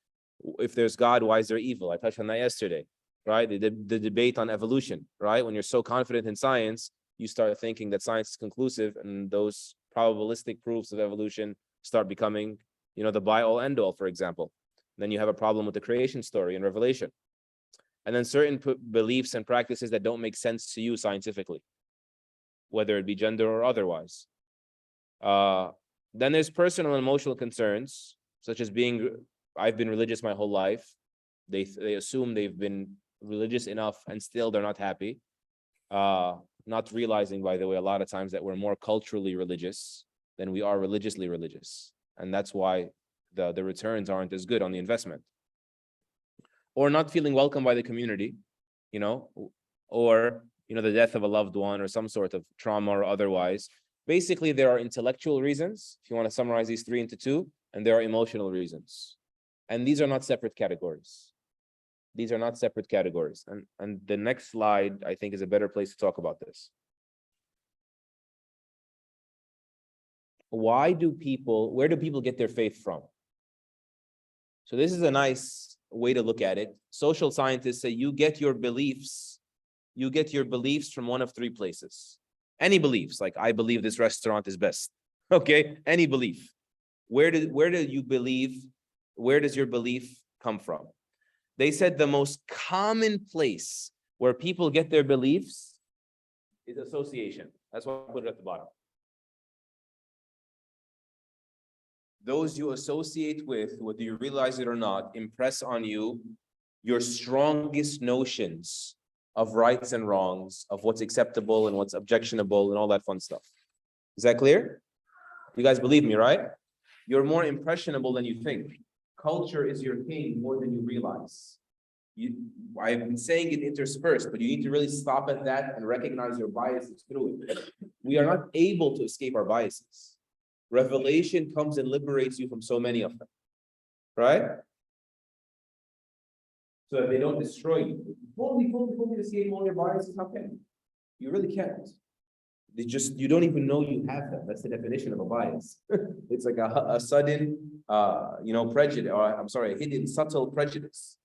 [SPEAKER 1] If there's God, why is there evil? I touched on that yesterday, right? The debate on evolution, right? When you're so confident in science, you start thinking that science is conclusive, and those probabilistic proofs of evolution start becoming, the be-all end-all, for example. Then you have a problem with the creation story and Revelation. And then certain beliefs and practices that don't make sense to you scientifically, whether it be gender or otherwise. Then there's personal and emotional concerns, such as I've been religious my whole life. They assume they've been religious enough and still they're not happy. Not realizing, by the way, a lot of times that we're more culturally religious than we are religiously religious. And that's why the returns aren't as good on the investment. Or not feeling welcome by the community, or, the death of a loved one or some sort of trauma or otherwise. Basically, there are intellectual reasons, if you want to summarize these three into two, and there are emotional reasons. And these are not separate categories. These are not separate categories. And the next slide, I think, is a better place to talk about this. Where do people get their faith from? So this is a nice way to look at it. Social scientists say you get your beliefs from one of three places. Any beliefs, like I believe this restaurant is best. Okay, any belief. Where does your belief come from? They said the most common place where people get their beliefs is association. That's why I put it at the bottom. Those you associate with, whether you realize it or not, impress on you your strongest notions of rights and wrongs, of what's acceptable and what's objectionable and all that fun stuff. Is that clear? You guys believe me, right? You're more impressionable than you think. Culture is your king more than you realize. I've been saying it interspersed, but you need to really stop at that and recognize your biases through it. We are not able to escape our biases. Revelation comes and liberates you from so many of them, right? So that they don't destroy you. Totally escape all your biases, how can you? You really can't. You don't even know you have them. That's the definition of a bias. It's like a sudden, prejudice, or a hidden, subtle prejudice.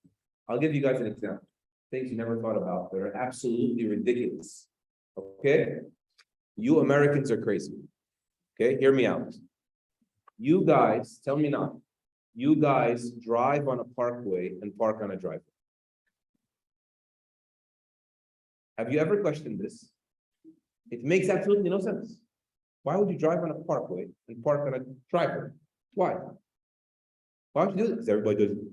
[SPEAKER 1] I'll give you guys an example. Things you never thought about that are absolutely ridiculous. Okay? You Americans are crazy. Okay, hear me out. You guys, tell me not, you guys drive on a parkway and park on a driveway. Have you ever questioned this? It makes absolutely no sense. Why would you drive on a parkway and park on a driveway? Why? Why would you do this? Because everybody does it.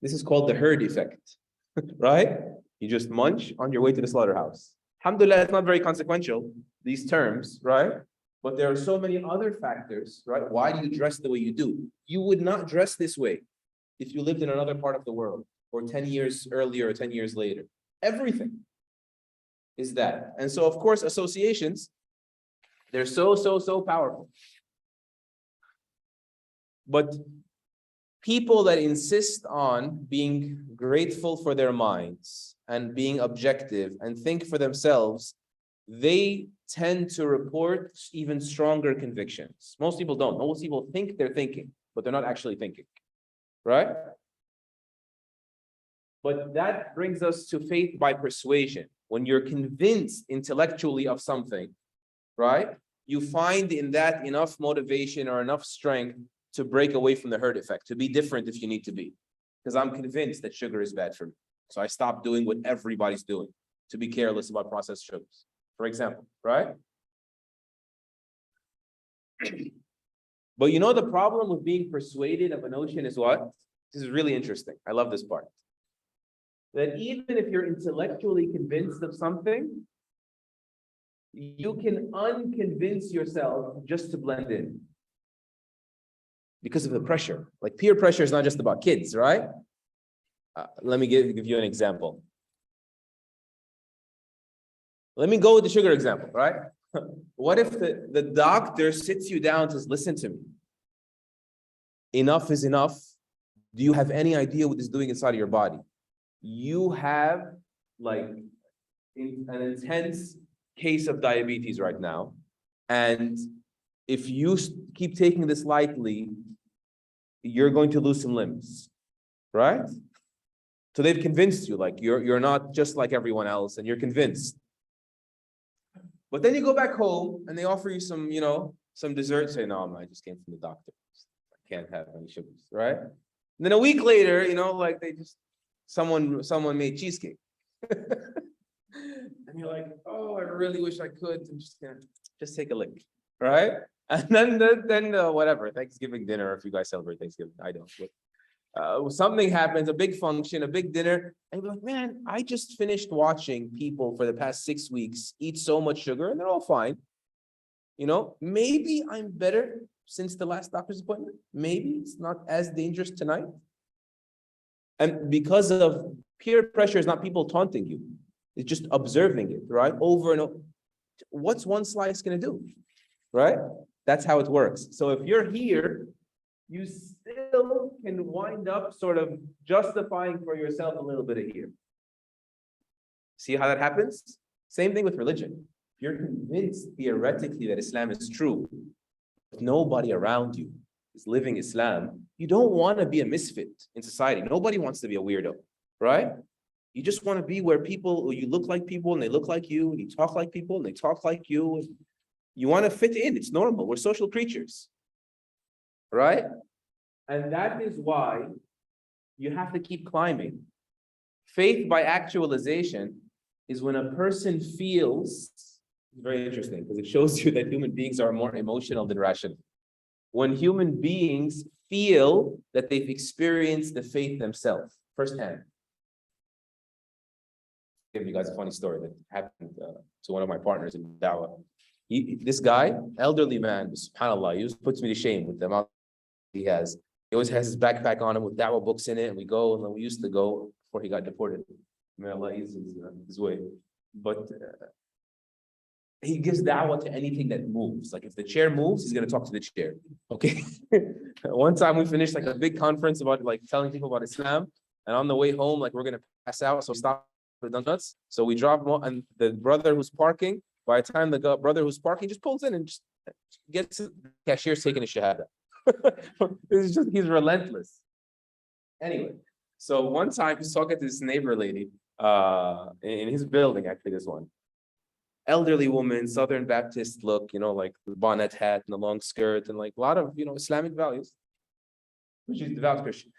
[SPEAKER 1] This is called the herd effect, right? You just munch on your way to the slaughterhouse. Alhamdulillah, it's not very consequential, these terms, right? But there are so many other factors, right? Why do you dress the way you do? You would not dress this way if you lived in another part of the world, or 10 years earlier or 10 years later. Everything is that. And so, of course, associations, they're so powerful. But people that insist on being grateful for their minds and being objective and think for themselves, they tend to report even stronger convictions. Most people don't. Most people think they're thinking, but they're not actually thinking, right? But that brings us to faith by persuasion. When you're convinced intellectually of something, right? You find in that enough motivation or enough strength to break away from the herd effect, to be different if you need to be. Because I'm convinced that sugar is bad for me. So I stop doing what everybody's doing, to be careless about processed sugars, for example, right? But you know the problem with being persuaded of a notion is what? This is really interesting. I love this part. That even if you're intellectually convinced of something, you can unconvince yourself just to blend in. Because of the pressure. Like peer pressure is not just about kids, right? Let me give you an example. Let me go with the sugar example, right? What if the doctor sits you down and says, listen to me. Enough is enough. Do you have any idea what this is doing inside of your body? You have like an intense case of diabetes right now. And if you keep taking this lightly, you're going to lose some limbs, right? So they've convinced you, like you're not just like everyone else, and you're convinced. But then you go back home and they offer you some, some dessert. Say, no, I just came from the doctor. I can't have any sugars, right? And then a week later, like someone made cheesecake. And you're like, oh, I really wish I could. I'm just gonna take a lick, right? And then whatever, Thanksgiving dinner, if you guys celebrate Thanksgiving, I don't. But, something happens, a big function, a big dinner, and you're like, man, I just finished watching people for the past 6 weeks eat so much sugar, and they're all fine. Maybe I'm better since the last doctor's appointment. Maybe it's not as dangerous tonight. And because of peer pressure, is not people taunting you. It's just observing it, right? Over and over. What's one slice going to do, right? That's how it works. So if you're here, you still can wind up sort of justifying for yourself a little bit of here. See how that happens? Same thing with religion. If you're convinced theoretically that Islam is true, if nobody around you is living Islam, you don't want to be a misfit in society. Nobody wants to be a weirdo, right? You just want to be where you look like people and they look like you, and you talk like people and they talk like you. You want to fit in. It's normal. We're social creatures, right? And that is why you have to keep climbing. Faith by actualization is when a person feels, it's very interesting because it shows you that human beings are more emotional than rational. When human beings feel that they've experienced the faith themselves firsthand. I'll give you guys a funny story that happened to one of my partners in Dawah. This guy, elderly man, subhanAllah, he just puts me to shame with the amount he has. He always has his backpack on him with Dawah books in it, and we go, and then we used to go before he got deported. May Allah ease his way. But he gives Dawah to anything that moves. Like if the chair moves, he's going to talk to the chair. Okay. One time we finished like a big conference about like telling people about Islam, and on the way home, like we're going to pass out, so we stop for donuts. So we drop him, and the brother who's parking, by the time the brother who's parking just pulls in and just gets the cashier's taking a shahada. He's relentless. Anyway, so one time he's talking to this neighbor lady in his building, actually, this one. Elderly woman, Southern Baptist look, like the bonnet hat and the long skirt and like a lot of, Islamic values. She's devout Christian.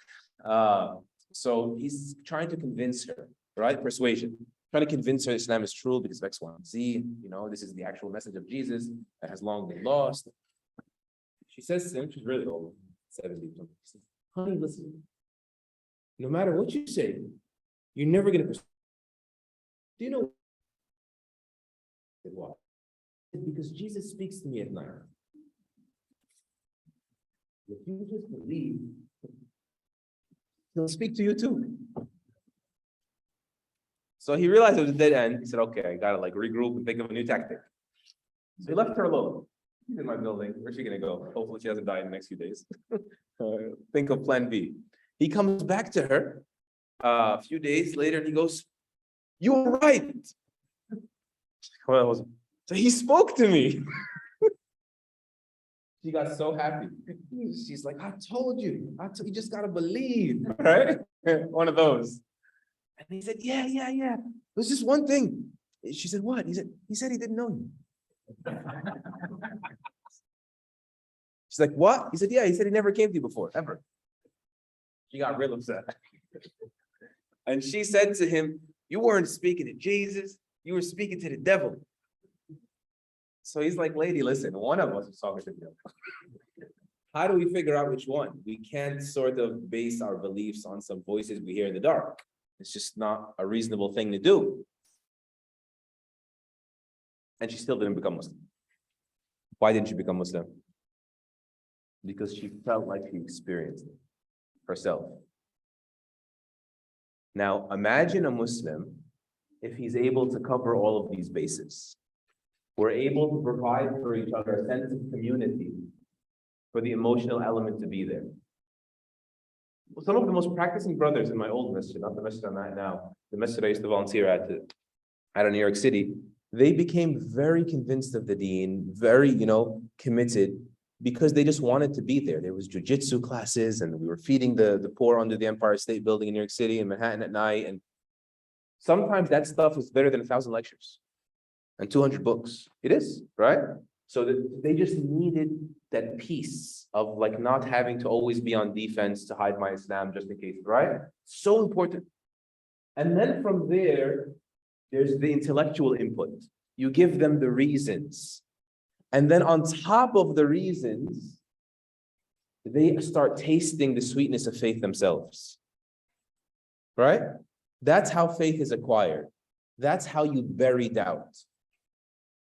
[SPEAKER 1] So he's trying to convince her, right? Persuasion. Trying to convince her Islam is true because of X, Y, and Z. This is the actual message of Jesus that has long been lost. She says to him, she's really old, 70. She says, honey, listen, no matter what you say, you're never going to persuade. Do you know why? Because Jesus speaks to me at night. If you just believe, he'll speak to you too. So he realized it was a dead end. He said, okay, I gotta regroup and think of a new tactic. So he left her alone. She's in my building. Where's she gonna go? Hopefully she doesn't die in the next few days. Think of plan B. He comes back to her a few days later and he goes, "You were right." Well, so he spoke to me. She got so happy. She's like, "I told you. You just gotta believe," right? One of those. And he said, "Yeah. It was just one thing." She said, "What?" He said he didn't know you. She's like, "What?" He said, "Yeah." He said he never came to you before, ever. She got real upset. And she said to him, "You weren't speaking to Jesus, you were speaking to the devil." So he's like, "Lady, listen, one of us is talking to the devil." How do we figure out which one? We can't sort of base our beliefs on some voices we hear in the dark. It's just not a reasonable thing to do. And she still didn't become Muslim. Why didn't she become Muslim? Because she felt like she experienced it herself. Now, imagine a Muslim if he's able to cover all of these bases. We're able to provide for each other a sense of community, for the emotional element to be there. Some of the most practicing brothers in my old masjid, not the masjid I'm at now, the masjid I used to volunteer at New York City, they became very convinced of the deen, very, committed, because they just wanted to be there. There was jujitsu classes, and we were feeding the poor under the Empire State Building in New York City in Manhattan at night. And sometimes that stuff was better than 1,000 lectures and 200 books. It is, right? So they just needed that peace of like not having to always be on defense to hide my Islam just in case, right? So important. And then from there, there's the intellectual input. You give them the reasons. And then on top of the reasons, they start tasting the sweetness of faith themselves. Right? That's how faith is acquired. That's how you bury doubt.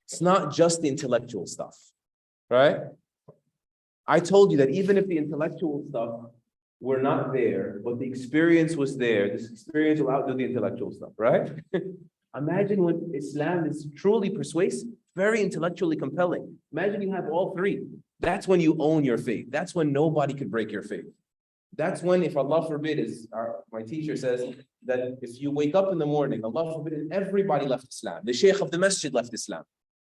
[SPEAKER 1] It's not just the intellectual stuff, right? I told you that even if the intellectual stuff were not there, but the experience was there, this experience will outdo the intellectual stuff, right? Imagine when Islam is truly persuasive, very intellectually compelling. Imagine you have all three. That's when you own your faith. That's when nobody could break your faith. That's when, if Allah forbid, my teacher says, that if you wake up in the morning, Allah forbid, and everybody left Islam. The Shaykh of the masjid left Islam.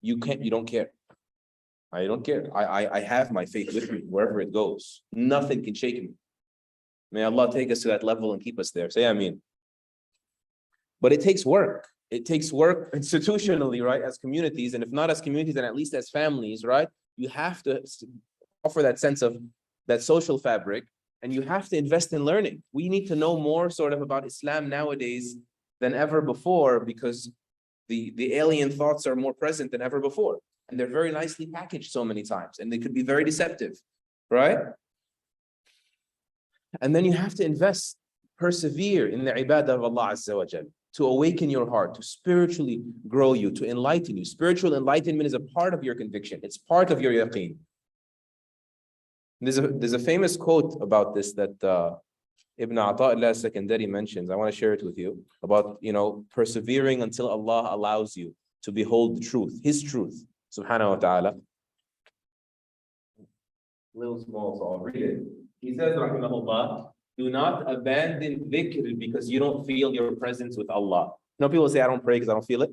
[SPEAKER 1] You don't care. I don't care. I have my faith with me wherever it goes. Nothing can shake me. May Allah take us to that level and keep us there. Say Ameen. But it takes work. It takes work institutionally, right? As communities, and if not as communities, then at least as families, right? You have to offer that sense of that social fabric, and you have to invest in learning. We need to know more sort of about Islam nowadays than ever before, because the alien thoughts are more present than ever before. And they're very nicely packaged so many times, and they could be very deceptive, right? And then you have to invest, persevere in the ibadah of Allah Azza wa Jal, to awaken your heart, to spiritually grow you, to enlighten you. Spiritual enlightenment is a part of your conviction. It's part of your yaqeen. There's a famous quote about this that Ibn Ata'illah Secondary mentions. I want to share it with you about, persevering until Allah allows you to behold the truth, His truth, subhanahu wa ta'ala. Little small, so I'll read it. He says, rahimahullah, do not abandon dhikr because you don't feel your presence with Allah. People say, I don't pray because I don't feel it,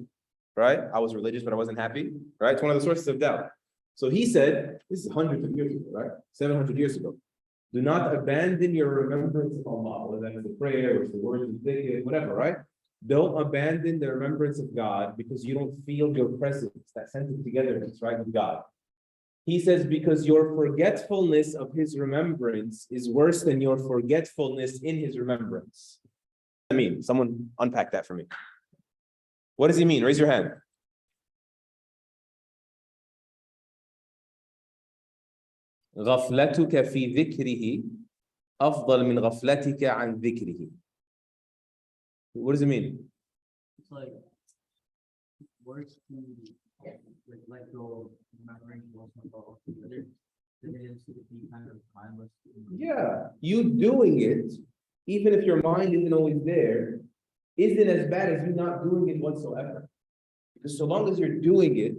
[SPEAKER 1] right? I was religious, but I wasn't happy, right? It's one of the sources of doubt. So he said, this is hundreds of years ago, right? 700 years ago. Do not abandon your remembrance of Allah, whether that's the prayer, or it's the words of dhikr, whatever, right? Don't abandon the remembrance of God because you don't feel your presence, that sense of togetherness, right, with God. He says, because your forgetfulness of His remembrance is worse than your forgetfulness in His remembrance. What does that mean? Someone unpack that for me. What does he mean? Raise your hand. غفلتك في ذكره أفضل من غفلتك عن ذكره. What does it mean?
[SPEAKER 2] It's like words to let go of remembering about the other. It is to be kind of mindless.
[SPEAKER 1] Yeah, you doing it, even if your mind isn't always there, isn't as bad as you not doing it whatsoever. Because so long as you're doing it,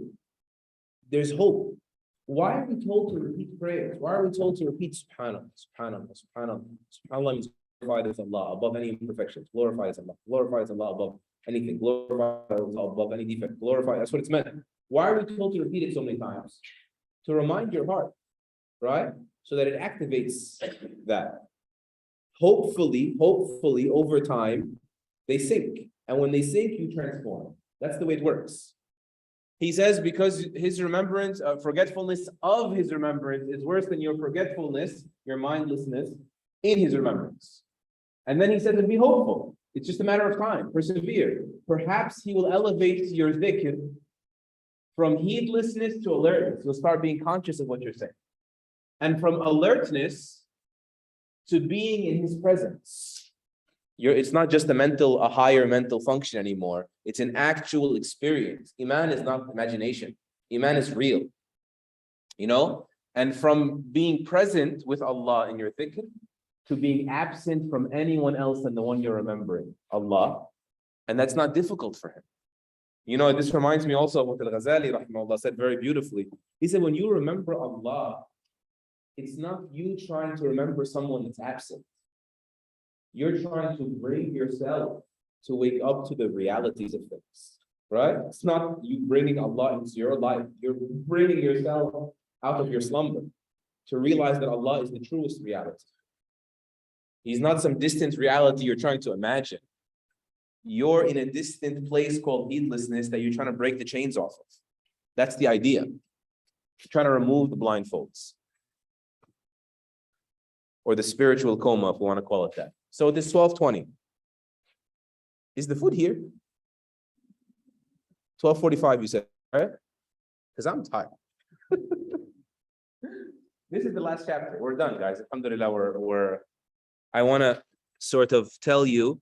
[SPEAKER 1] there's hope. Why are we told to repeat prayers? Why are we told to repeat subhanallah, subhanallah, subhanallah? Subhanallah means glorified as Allah above any imperfections. Glorified as Allah. Glorified as Allah above anything. Glorified as Allah above any defect. Glorified. That's what it's meant. Why are we told to repeat it so many times? To remind your heart, right? So that it activates that. Hopefully, over time, they sink. And when they sink, you transform. That's the way it works. He says, because his remembrance, forgetfulness of his remembrance is worse than your forgetfulness, your mindlessness in his remembrance. And then he said to be hopeful. It's just a matter of time. Persevere. Perhaps he will elevate your dhikr from heedlessness to alertness. You'll start being conscious of what you're saying. And from alertness to being in his presence. It's not just a higher mental function anymore. It's an actual experience. Iman is not imagination. Iman is real. You know? And from being present with Allah in your dhikr to being absent from anyone else than the one you're remembering, Allah. And that's not difficult for him. You know, this reminds me also of what Al-Ghazali rahimahullah said very beautifully. He said, when you remember Allah, it's not you trying to remember someone that's absent. You're trying to bring yourself to wake up to the realities of things, right? It's not you bringing Allah into your life. You're bringing yourself out of your slumber to realize that Allah is the truest reality. He's not some distant reality you're trying to imagine. You're in a distant place called heedlessness that you're trying to break the chains off of. That's the idea. You're trying to remove the blindfolds. Or the spiritual coma, if we want to call it that. So this 12:20. Is the food here? 12:45, you said, right? Because I'm tired. This is the last chapter. We're done, guys. Alhamdulillah, I want to sort of tell you,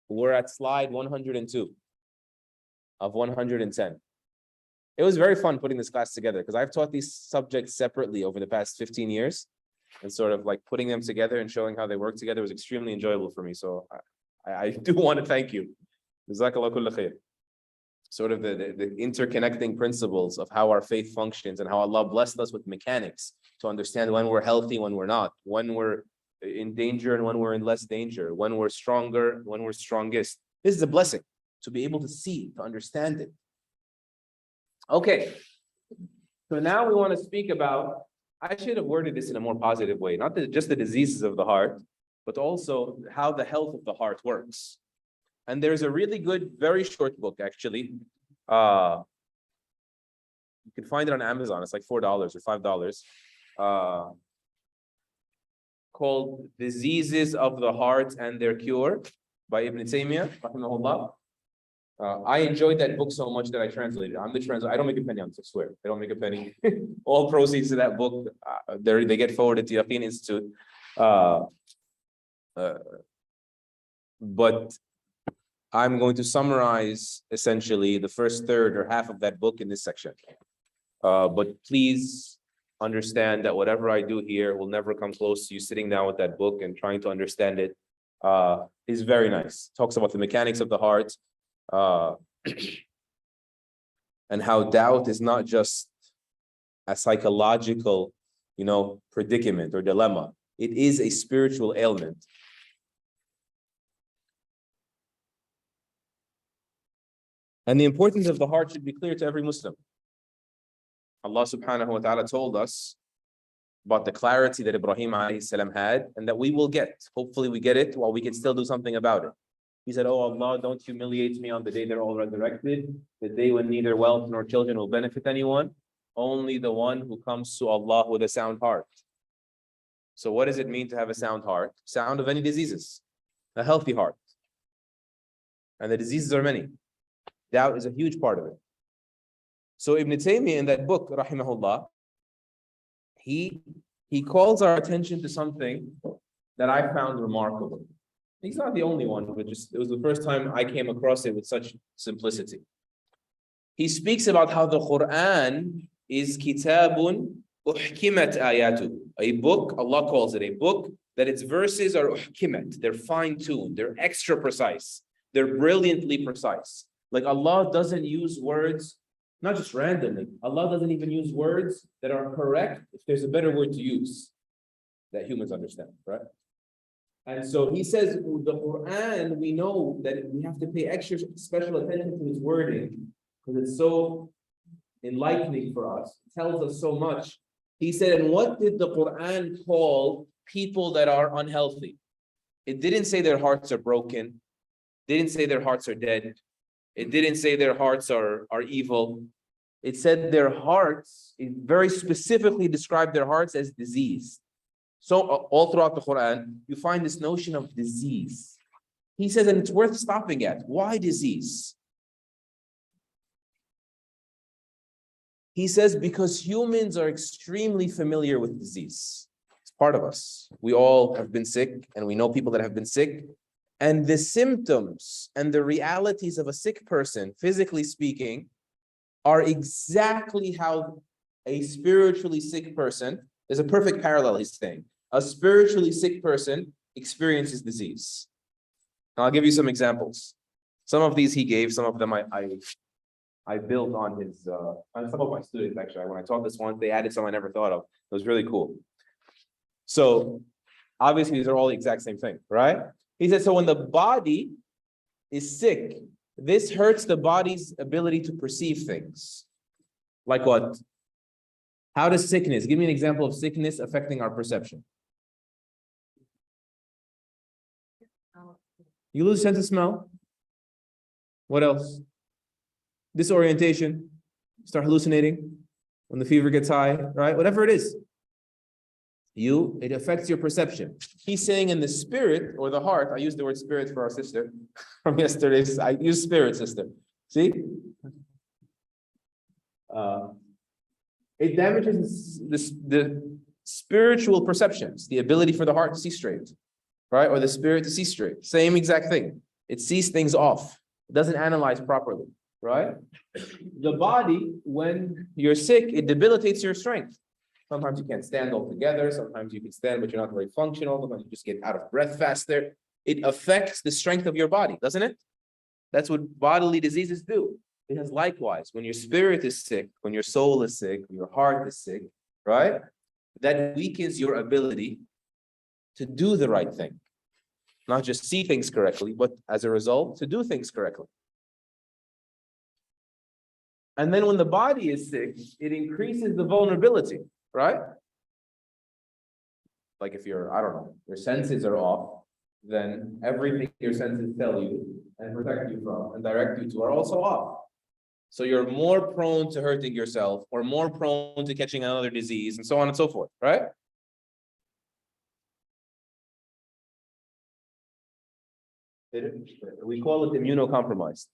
[SPEAKER 1] we're at slide 102 of 110. It was very fun putting this class together because I've taught these subjects separately over the past 15 years. And sort of like putting them together and showing how they work together was extremely enjoyable for me. So I do want to thank you. Jazakallah kulla khair. Sort of the interconnecting principles of how our faith functions and how Allah blessed us with mechanics to understand when we're healthy, when we're not, when we're in danger and when we're in less danger, when we're stronger, when we're strongest. This is a blessing to be able to see, to understand it. Okay. So now we want to speak about, I should have worded this in a more positive way, not just the diseases of the heart, but also how the health of the heart works. And there's a really good, very short book, actually. You can find it on Amazon. It's like $4 or $5. Called Diseases of the Heart and Their Cure by Ibn Taymiyyah, rahimahullah. I enjoyed that book so much that I translated it. I'm the translator. I don't make a penny on this, I swear. I don't make a penny. All proceeds to that book, they get forwarded to Yaqeen Institute. But I'm going to summarize essentially the first third or half of that book in this section. But please understand that whatever I do here will never come close to you sitting down with that book and trying to understand it. Is very nice. Talks about the mechanics of the heart. And how doubt is not just a psychological, predicament or dilemma. It is a spiritual ailment. And the importance of the heart should be clear to every Muslim. Allah subhanahu wa ta'ala told us about the clarity that Ibrahim alayhi salam had and that we will get. Hopefully we get it while we can still do something about it. He said, oh Allah, don't humiliate me on the day they're all resurrected, the day when neither wealth nor children will benefit anyone, only the one who comes to Allah with a sound heart. So what does it mean to have a sound heart? Sound of any diseases, a healthy heart. And the diseases are many. Doubt is a huge part of it. So Ibn Taymiyyah in that book, rahimahullah, he calls our attention to something that I found remarkable. He's not the only one, but it was the first time I came across it with such simplicity. He speaks about how the Quran is kitabun uhkimat ayatu, a book, Allah calls it a book, that its verses are uhkimat, they're fine-tuned, they're extra precise, they're brilliantly precise. Like Allah doesn't use words not just randomly. Allah doesn't even use words that are correct if there's a better word to use that humans understand, right? And so he says, the Quran, we know that we have to pay extra special attention to its wording because it's so enlightening for us. It tells us so much. He said, and what did the Quran call people that are unhealthy? It didn't say their hearts are broken. It didn't say their hearts are dead. It didn't say their hearts are evil. It said their hearts, it very specifically described their hearts as diseased. So all throughout the Quran, you find this notion of disease. He says, and it's worth stopping at. Why disease? He says, because humans are extremely familiar with disease. It's part of us. We all have been sick, and we know people that have been sick. And the symptoms and the realities of a sick person, physically speaking, are exactly how a spiritually sick person, there's a perfect parallel he's saying. A spiritually sick person experiences disease. Now, I'll give you some examples. Some of these he gave, some of them I built on his, on some of my students actually. When I taught this one, they added some I never thought of. It was really cool. So obviously these are all the exact same thing, right? He said, so when the body is sick, this hurts the body's ability to perceive things. Like what? How does sickness, give me an example of sickness affecting our perception. You lose sense of smell. What else? Disorientation, start hallucinating when the fever gets high, right? Whatever it is. It affects your perception. He's saying in the spirit or the heart, I used the word spirit for our sister from yesterday. I use spirit, sister. See? It damages the spiritual perceptions, the ability for the heart to see straight, right? Or the spirit to see straight. Same exact thing. It sees things off. It doesn't analyze properly, right? The body, when you're sick, it debilitates your strength. Sometimes you can't stand altogether. Sometimes you can stand, but you're not very functional. Sometimes you just get out of breath faster. It affects the strength of your body, doesn't it? That's what bodily diseases do. It has likewise, when your spirit is sick, when your soul is sick, when your heart is sick, right? That weakens your ability to do the right thing. Not just see things correctly, but as a result, to do things correctly. And then when the body is sick, it increases the vulnerability, right? Like if you're, I don't know, your senses are off, then everything your senses tell you and protect you from and direct you to are also off. So you're more prone to hurting yourself or more prone to catching another disease and so on and so forth, right? We call it immunocompromised.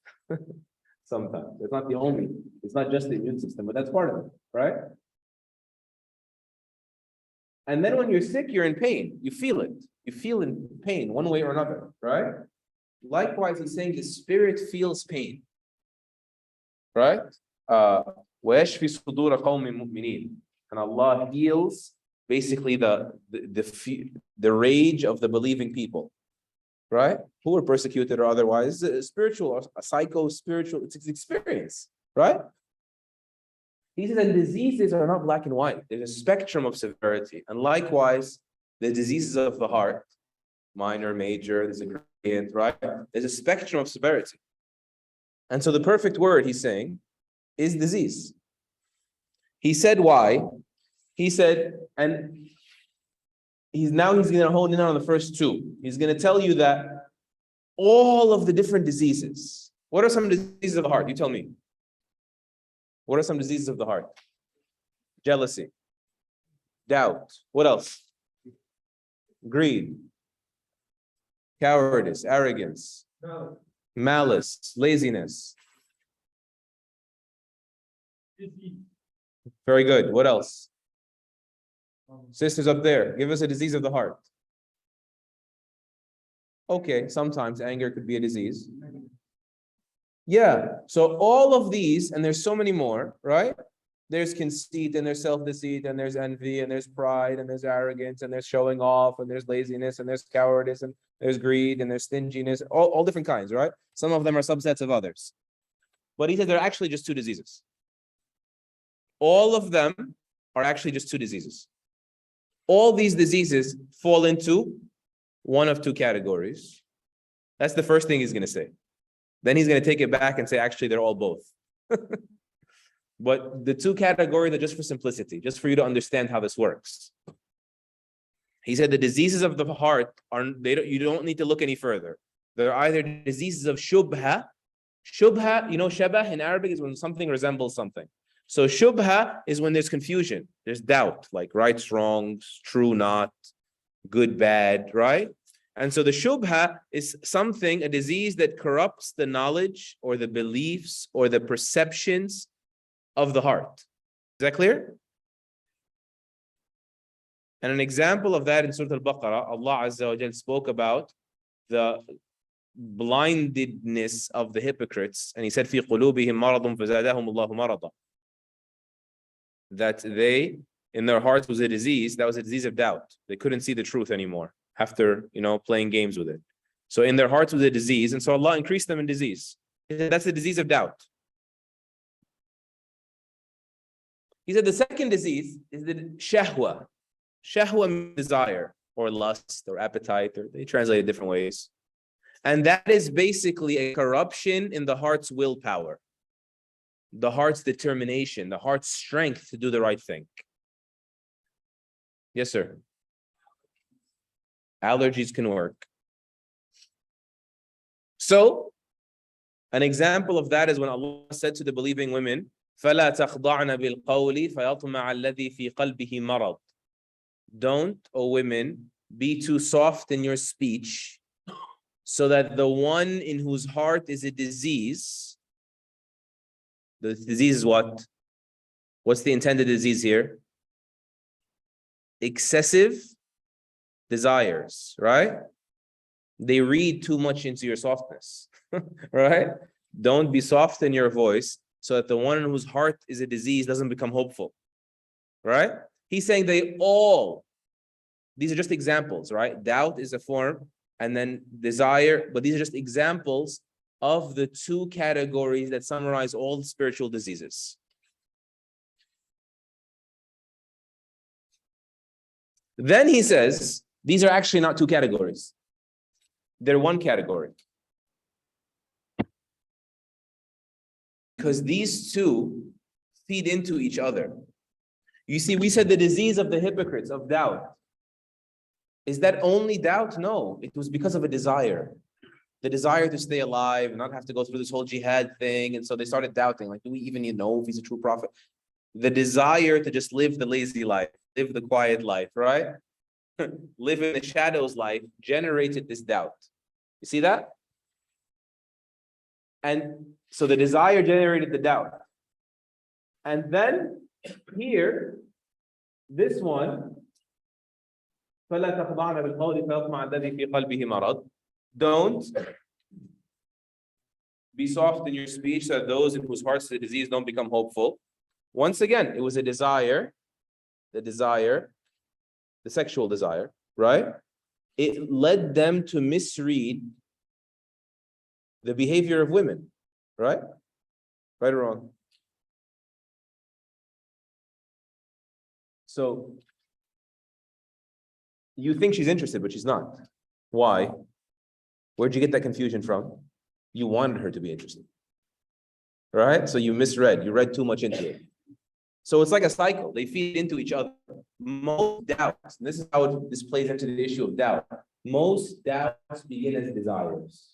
[SPEAKER 1] Sometimes. It's not the only, it's not just the immune system, but that's part of it, right? And then when you're sick, you're in pain. You feel it. You feel in pain one way or another, right? Likewise, he's saying the spirit feels pain, right? وَيَشْفِ صُدُورَ قَوْمٍ مُؤْمِنِينَ. And Allah heals basically the rage of the believing people, right? Who were persecuted or otherwise, a spiritual or a psycho-spiritual, it's experience, right? He says, and diseases are not black and white. There's a spectrum of severity. And likewise, the diseases of the heart, minor, major, there's a gradient, right? There's a spectrum of severity. And so the perfect word, he's saying, is disease. He said why? He said, and he's going to hone in on the first two. He's going to tell you that all of the different diseases, what are some diseases of the heart? You tell me. What are some diseases of the heart? Jealousy, doubt. What else? Greed, cowardice, arrogance, malice, laziness. Very good. What else? Sisters up there, give us a disease of the heart. Okay, sometimes anger could be a disease. Yeah, so all of these, and there's so many more, right? There's conceit, and there's self-deceit, and there's envy, and there's pride, and there's arrogance, and there's showing off, and there's laziness, and there's cowardice, and there's greed, and there's stinginess, all different kinds, right? Some of them are subsets of others. But he said they're actually just two diseases. all of them are actually just two diseases. All these diseases fall into one of two categories. That's the first thing he's going to say. Then he's going to take it back and say, actually, they're all both. But the two categories are just for simplicity, just for you to understand how this works. He said the diseases of the heart you don't need to look any further. They're either diseases of shubha. Shubha, shabah in Arabic is when something resembles something. So shubha is when there's confusion, there's doubt, like rights, wrongs, true, not, good, bad, right? And so the shubha is a disease that corrupts the knowledge or the beliefs or the perceptions of the heart. Is that clear? And an example of that in Surah Al-Baqarah, Allah Azza wa Jal spoke about the blindedness of the hypocrites. And he said, فِي قُلُوبِهِمْ مَرَضٌ فَزَادَهُمُ اللَّهُ مَرَضًا. That in their hearts was a disease, that was a disease of doubt. They couldn't see the truth anymore after, playing games with it. So in their hearts was a disease, and so Allah increased them in disease. That's the disease of doubt. He said the second disease is the shahwa. Shahwa means desire or lust or appetite, or they translate it different ways. And that is basically a corruption in the heart's willpower, the heart's determination, the heart's strength to do the right thing. Yes, sir. Allergies can work. So, an example of that is when Allah said to the believing women, فَلَا تَخْضَعْنَ بِالْقَوْلِ فَيَطْمَعَ الَّذِي فِي قَلْبِهِ مَرَضٍ. Don't, O women, be too soft in your speech, so that the one in whose heart is a disease, the disease is what? What's the intended disease here? Excessive desires, right? They read too much into your softness, right? Don't be soft in your voice so that the one in whose heart is a disease doesn't become hopeful, right? He's saying these are just examples, right? Doubt is a form, and then desire, but these are just examples of the two categories that summarize all spiritual diseases. Then he says, these are actually not two categories. They're one category. Because these two feed into each other. You see, we said the disease of the hypocrites, of doubt. Is that only doubt? No, it was because of a desire. The desire to stay alive and not have to go through this whole jihad thing. And so they started doubting, like, do we even know if he's a true prophet? The desire to just live the lazy life, live the quiet life, right? Live in the shadows life generated this doubt. You see that? And so the desire generated the doubt. And then here, this one, فَلَا تَخْضَعْنَ بِالْقَوْلِ فَيَطْمَعَ الَّذِي فِي قَلْبِهِ مَرَضٌ. Don't be soft in your speech so that those in whose hearts the disease don't become hopeful. Once again, it was a desire, the sexual desire, right? It led them to misread the behavior of women, right? Right or wrong? So you think she's interested, but she's not. Why? Where'd you get that confusion from? You wanted her to be interested, right? So you misread, you read too much into it. So it's like a cycle. They feed into each other. Most doubts, and this is how this plays into the issue of doubt. Most doubts begin as desires.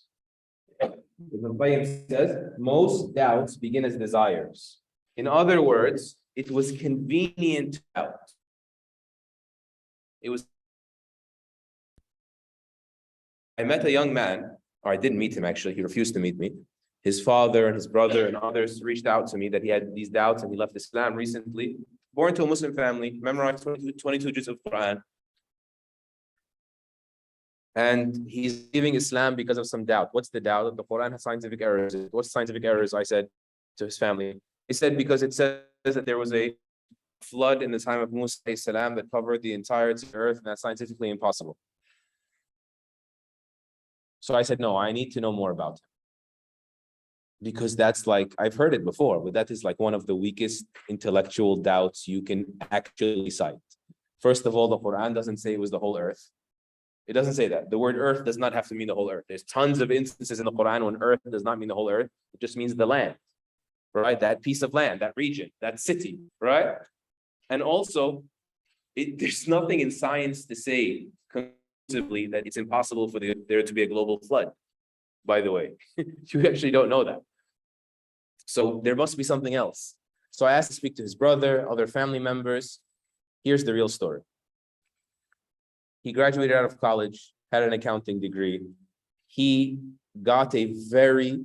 [SPEAKER 1] Ibn Qayyim says, most doubts begin as desires. In other words, it was convenient to doubt. I met a young man, or I didn't meet him actually, he refused to meet me. His father and his brother and others reached out to me that he had these doubts and he left Islam recently. Born to a Muslim family, memorized 22 juz of Quran. And he's leaving Islam because of some doubt. What's the doubt? The Quran has scientific errors. What's scientific errors? I said to his family. He said because it says that there was a flood in the time of Musa salam that covered the entire earth, and that's scientifically impossible. So I said, no, I need to know more about him. Because that's like, I've heard it before, but that is like one of the weakest intellectual doubts you can actually cite. First of all, the Quran doesn't say it was the whole earth. It doesn't say that. The word earth does not have to mean the whole earth. There's tons of instances in the Quran when earth does not mean the whole earth. It just means the land, right? That piece of land, that region, that city, right? And also, there's nothing in science to say conclusively that it's impossible for there to be a global flood, by the way. You actually don't know that. So there must be something else. So I asked to speak to his brother, other family members. Here's the real story. He graduated out of college, had an accounting degree. He got a very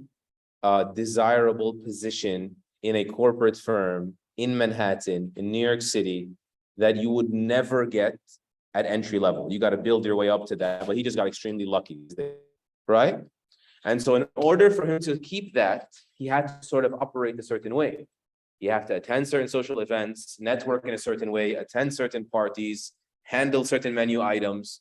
[SPEAKER 1] desirable position in a corporate firm in Manhattan, in New York City, that you would never get at entry level. You got to build your way up to that, but he just got extremely lucky, right? And so in order for him to keep that, he had to sort of operate a certain way. You have to attend certain social events, network in a certain way, attend certain parties, handle certain menu items,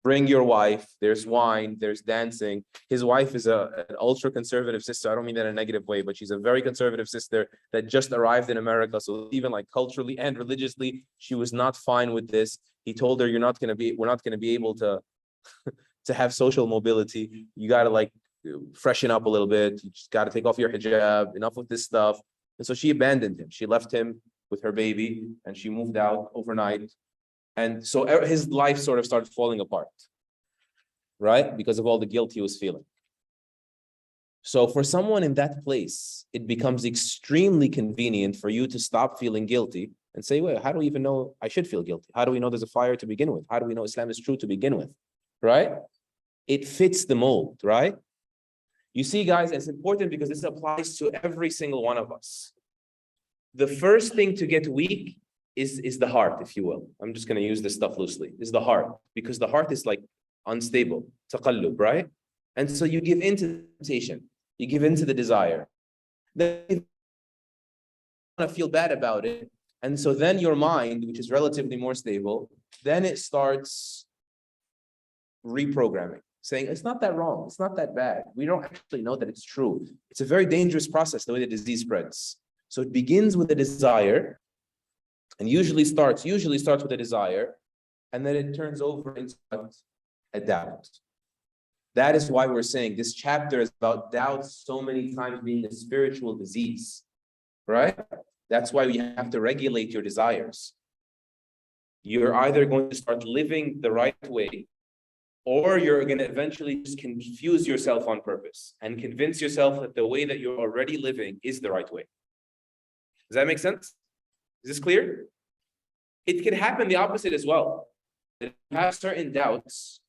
[SPEAKER 1] bring your wife, there's wine, there's dancing. His wife is an ultra-conservative sister. I don't mean that in a negative way, but she's a very conservative sister that just arrived in America. So even like culturally and religiously, she was not fine with this. He told her, we're not going to be able to, to have social mobility. You got to like freshen up a little bit. You just got to take off your hijab, enough of this stuff. And so she abandoned him. She left him with her baby and she moved out overnight. And so his life sort of started falling apart, right? Because of all the guilt he was feeling. So for someone in that place, it becomes extremely convenient for you to stop feeling guilty and say, well, how do we even know I should feel guilty? How do we know there's a fire to begin with? How do we know Islam is true to begin with, right? It fits the mold, right? You see, guys, it's important because this applies to every single one of us. The first thing to get weak is the heart, if you will. I'm just going to use this stuff loosely. Is the heart, because the heart is like unstable, taqallub, right? And so you give in to temptation, you give in to the desire. Then you want to feel bad about it. And so then your mind, which is relatively more stable, then it starts reprogramming, saying, it's not that wrong, it's not that bad. We don't actually know that it's true. It's a very dangerous process, the way the disease spreads. So it begins with a desire, and usually starts with a desire, and then it turns over into a doubt. That is why we're saying this chapter is about doubt so many times being a spiritual disease, right? That's why we have to regulate your desires. You're either going to start living the right way, or you're going to eventually just confuse yourself on purpose and convince yourself that the way that you're already living is the right way. Does that make sense? Is this clear? It can happen the opposite as well. If you have certain doubts,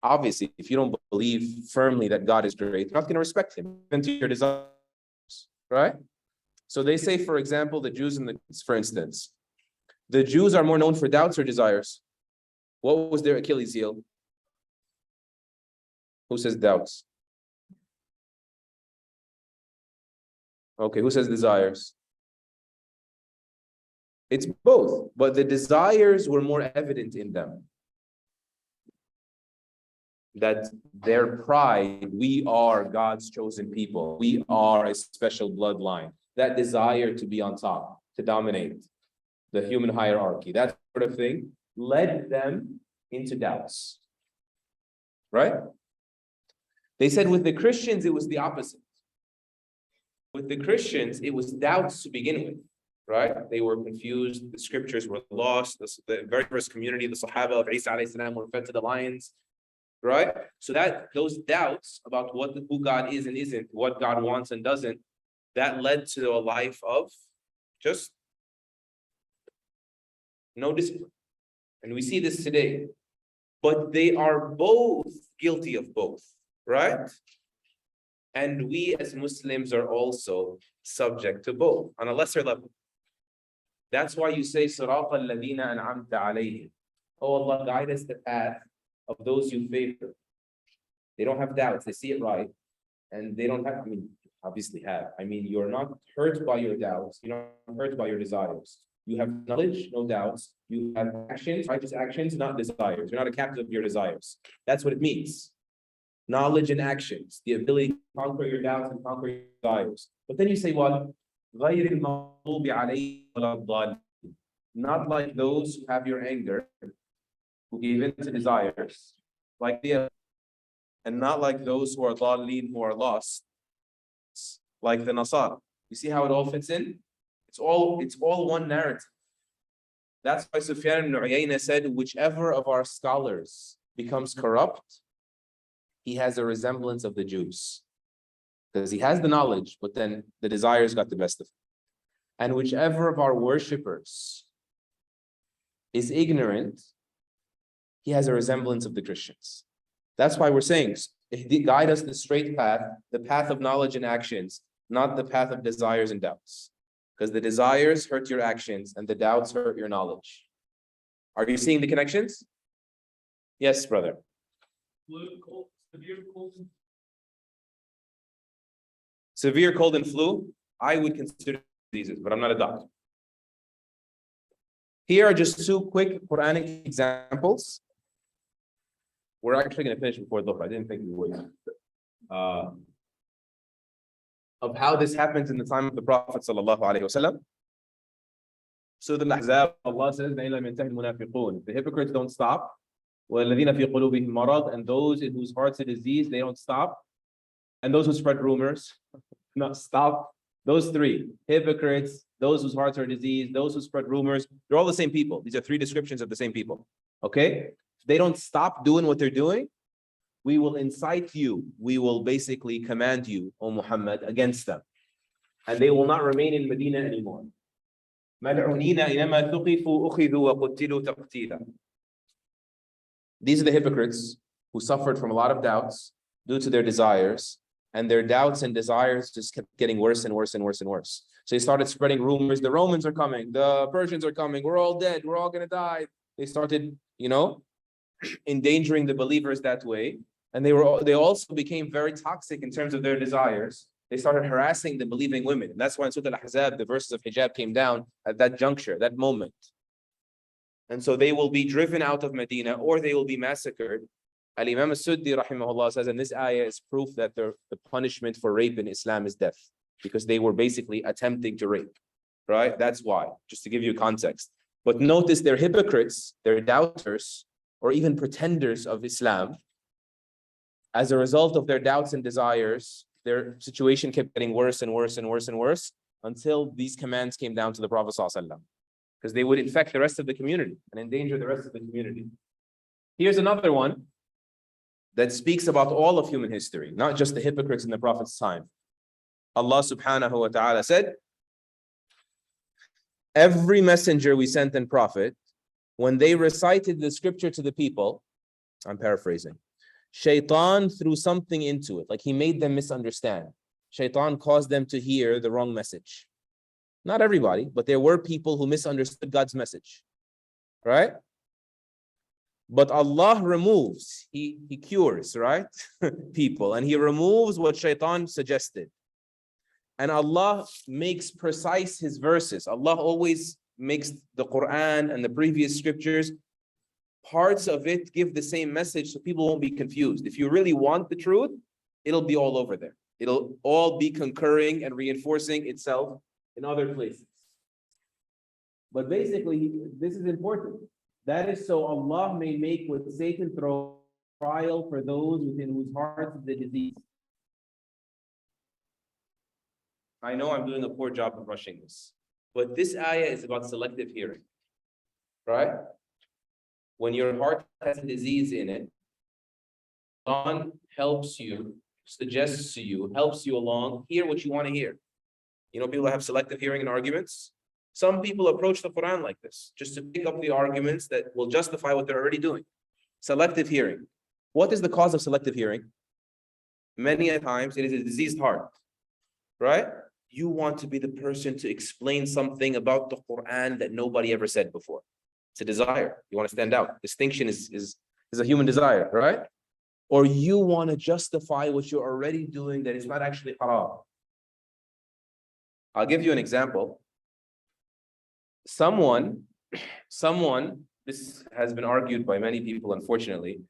[SPEAKER 1] obviously, if you don't believe firmly that God is great, you're not going to respect him into your desires, right? So they say, for example, the Jews, for instance, the Jews are more known for doubts or desires. What was their Achilles heel? Who says doubts? Okay, who says desires? It's both, but the desires were more evident in them. That their pride, we are God's chosen people. We are a special bloodline. That desire to be on top, to dominate the human hierarchy, that sort of thing, led them into doubts, right? They said with the Christians, it was the opposite. With the Christians, it was doubts to begin with. Right? They were confused. The scriptures were lost. The very first community, the Sahaba of Isa alayhi salam, were fed to the lions. Right? So that those doubts about who God is and isn't, what God wants and doesn't, that led to a life of just no discipline. And we see this today. But they are both guilty of both, right? And we as Muslims are also subject to both on a lesser level. That's why you say, Sirata alladhina an'amta alayhim. Oh Allah, guide us the path of those you favor. They don't have doubts, they see it right. And they don't have, obviously have. You're not hurt by your doubts, you're not hurt by your desires. You have knowledge, no doubts. You have actions, righteous actions, not desires. You're not a captive of your desires. That's what it means. knowledge and actions, the ability to conquer your doubts and conquer your desires. But then you say what? غَيْرِ الْمَغْضُوبِ عَلَيْهِمْ وَلَا الضَّالِّينَ. Not like those who have your anger, who gave in to desires, like the, and not like those who are ضالين, who are lost, like the Nasara. You see how it all fits in? It's all one narrative. That's why Sufyan ibn Uyayna said, whichever of our scholars becomes corrupt, he has a resemblance of the Jews. Because he has the knowledge, but then the desires got the best of him. And whichever of our worshippers is ignorant, he has a resemblance of the Christians. That's why we're saying, guide us the straight path, the path of knowledge and actions, not the path of desires and doubts. Because the desires hurt your actions and the doubts hurt your knowledge. Are you seeing the connections? Yes, brother. Severe cold and flu, I would consider diseases, but I'm not a doctor. Here are just two quick Quranic examples. We're actually going to finish before Dhuhr. I didn't think we would. Of how this happens in the time of the Prophet sallallahu alaihi wasallam. So the Ahzab, Allah says, the hypocrites don't stop. وَالَّذِينَ فِي قُلُوبِهِمْ مَرَضٍ, and those in whose hearts it is disease, they don't stop. And those who spread rumors, not stop. Those three, hypocrites, those whose hearts are diseased, those who spread rumors, they're all the same people. These are three descriptions of the same people. Okay? If they don't stop doing what they're doing, we will incite you. We will basically command you, O Muhammad, against them. And they will not remain in Medina anymore. These are the hypocrites who suffered from a lot of doubts due to their desires, and their doubts and desires just kept getting worse and worse and worse and worse. So they started spreading rumors. The Romans are coming. The Persians are coming. We're all dead. We're all going to die. They started, endangering the believers that way. And they also became very toxic in terms of their desires. They started harassing the believing women. And that's why in Surah Al-Ahzab, the verses of hijab came down at that juncture, that moment. And so they will be driven out of Medina, or they will be massacred. Al-Imam As-Suddi rahimahullah says, and this ayah is proof that the punishment for rape in Islam is death, because they were basically attempting to rape, right? That's why, just to give you context. But notice they're hypocrites, they're doubters, or even pretenders of Islam. As a result of their doubts and desires, their situation kept getting worse and worse and worse and worse until these commands came down to the Prophet ﷺ, because they would infect the rest of the community and endanger the rest of the community. Here's another one that speaks about all of human history, not just the hypocrites in the Prophet's time. Allah subhanahu wa ta'ala said, every messenger we sent and prophet, when they recited the scripture to the people, I'm paraphrasing, Shaitan threw something into it, like he made them misunderstand. Shaitan caused them to hear the wrong message. Not everybody, but there were people who misunderstood God's message, right? But Allah removes, He cures, right? people, and He removes what Shaitan suggested. And Allah makes precise His verses. Allah always makes the Quran and the previous scriptures, parts of it give the same message so people won't be confused. If you really want the truth, it'll be all over there. It'll all be concurring and reinforcing itself in other places. But basically, this is important. That is so Allah may make what Satan throws trial for those within whose hearts is the disease. I know I'm doing a poor job of rushing this, but this ayah is about selective hearing, right? When your heart has a disease in it, God helps you, suggests to you, helps you along, hear what you want to hear. People have selective hearing in arguments. Some people approach the Quran like this, just to pick up the arguments that will justify what they're already doing. Selective hearing. What is the cause of selective hearing? Many a times it is a diseased heart, right? You want to be the person to explain something about the Quran that nobody ever said before. It's a desire. You want to stand out. Distinction is a human desire, right? Or you want to justify what you're already doing that is not actually haram. I'll give you an example. Someone, this has been argued by many people, unfortunately.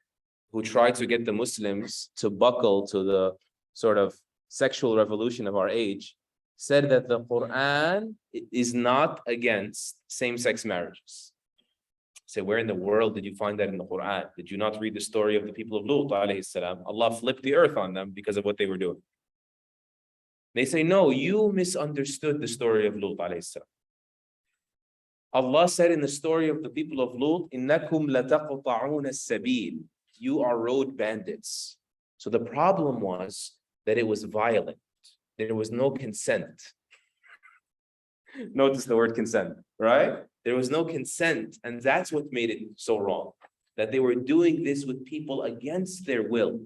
[SPEAKER 1] who tried to get the Muslims to buckle to the sort of sexual revolution of our age, said that the Quran is not against same-sex marriages. Say, where in the world did you find that in the Quran? Did you not read the story of the people of Lut alayhi salam? Allah flipped the earth on them because of what they were doing. They say, no, you misunderstood the story of Lut alayhi salam. Allah said in the story of the people of Lut, إِنَّكُمْ لَتَقْطَعُونَ السَّبِيلِ. You are road bandits. So the problem was that it was violent. There was no consent. Notice the word consent, right? There was no consent, and that's what made it so wrong. That they were doing this with people against their will.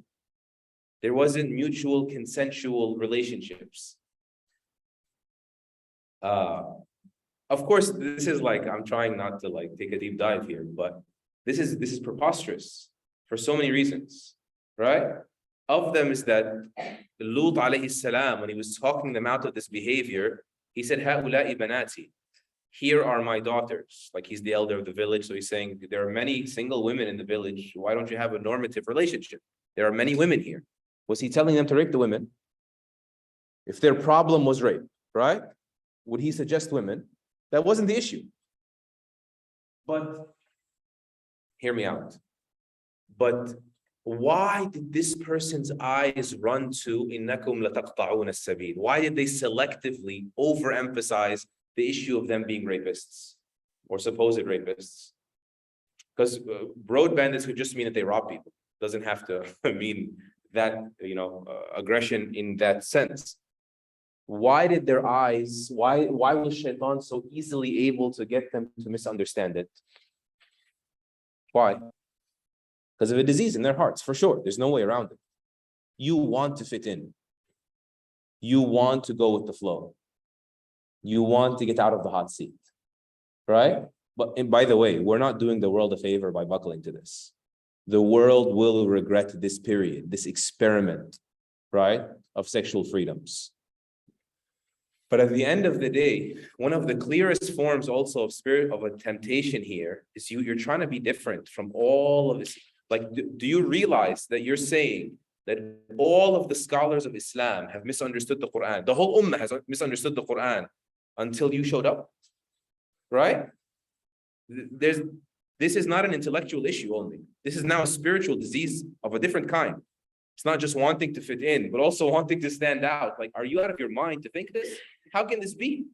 [SPEAKER 1] There wasn't mutual consensual relationships. Of course, this is like, I'm trying not to like take a deep dive here, but this is preposterous for so many reasons, right? Of them is that Lut alayhi salam, when he was talking them out of this behavior, he said, "Ha'ula'i banati." Here are my daughters. Like he's the elder of the village, so he's saying there are many single women in the village. Why don't you have a normative relationship? There are many women here. Was he telling them to rape the women? If their problem was rape, right? Would he suggest women? That wasn't the issue. But hear me out. But why did this person's eyes run to إِنَّكُمْ لَتَقْطَعُونَ السَّبِيلِ? Why did they selectively overemphasize the issue of them being rapists or supposed rapists? Because road bandits could just mean that they rob people. Doesn't have to mean that, aggression in that sense. Why did their eyes, why was Shaitan so easily able to get them to misunderstand it? Why? Because of a disease in their hearts, for sure. There's no way around it. You want to fit in. You want to go with the flow. You want to get out of the hot seat, right? But and by the way, we're not doing the world a favor by buckling to this. The world will regret this period, this experiment, right, of sexual freedoms. But at the end of the day, one of the clearest forms also of a temptation here is you're trying to be different from all of this. Like, do you realize that you're saying that all of the scholars of Islam have misunderstood the Quran? The whole ummah has misunderstood the Quran until you showed up, right? This is not an intellectual issue only. This is now a spiritual disease of a different kind. It's not just wanting to fit in, but also wanting to stand out. Like, are you out of your mind to think this? How can this be?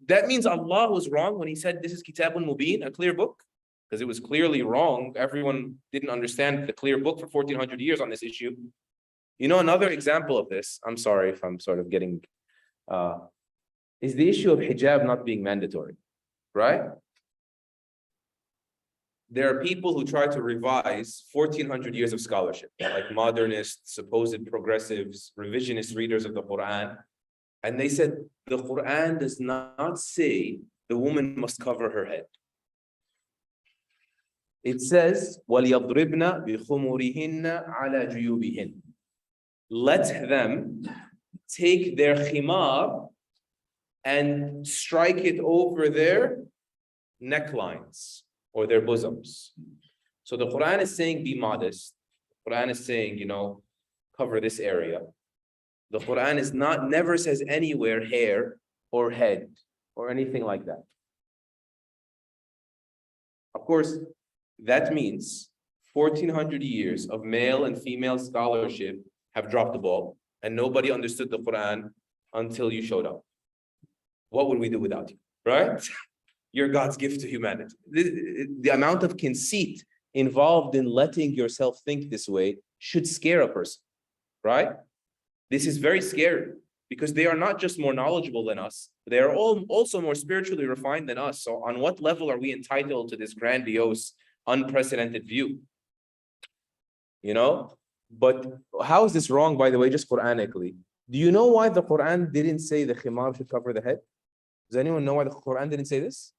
[SPEAKER 1] That means Allah was wrong when he said this is Kitabun Mubin, a clear book, because it was clearly wrong. Everyone didn't understand the clear book for 1400 years on this issue. Another example of this, I'm sorry if I'm sort of getting, is the issue of hijab not being mandatory, right? There are people who try to revise 1400 years of scholarship, like modernists, supposed progressives, revisionist readers of the Quran. And they said the Quran does not say the woman must cover her head. It says, وَلْيَضْرِبْنَ بِخُمُرِهِنَّ عَلَى جُيُوبِهِنَّ. Let them take their khimar and strike it over their necklines or their bosoms. So the Quran is saying be modest. The Quran is saying, cover this area. The Quran is never says anywhere hair or head or anything like that. Of course, that means 1400 years of male and female scholarship have dropped the ball and nobody understood the Quran until you showed up. What would we do without you, right? You're God's gift to humanity. The amount of conceit involved in letting yourself think this way should scare a person, right? This is very scary because they are not just more knowledgeable than us, they are also more spiritually refined than us. So on what level are we entitled to this grandiose, unprecedented view? But how is this wrong, by the way, just Quranically? Do you know why the Quran didn't say the khimar should cover the head? Does anyone know why the Quran didn't say this?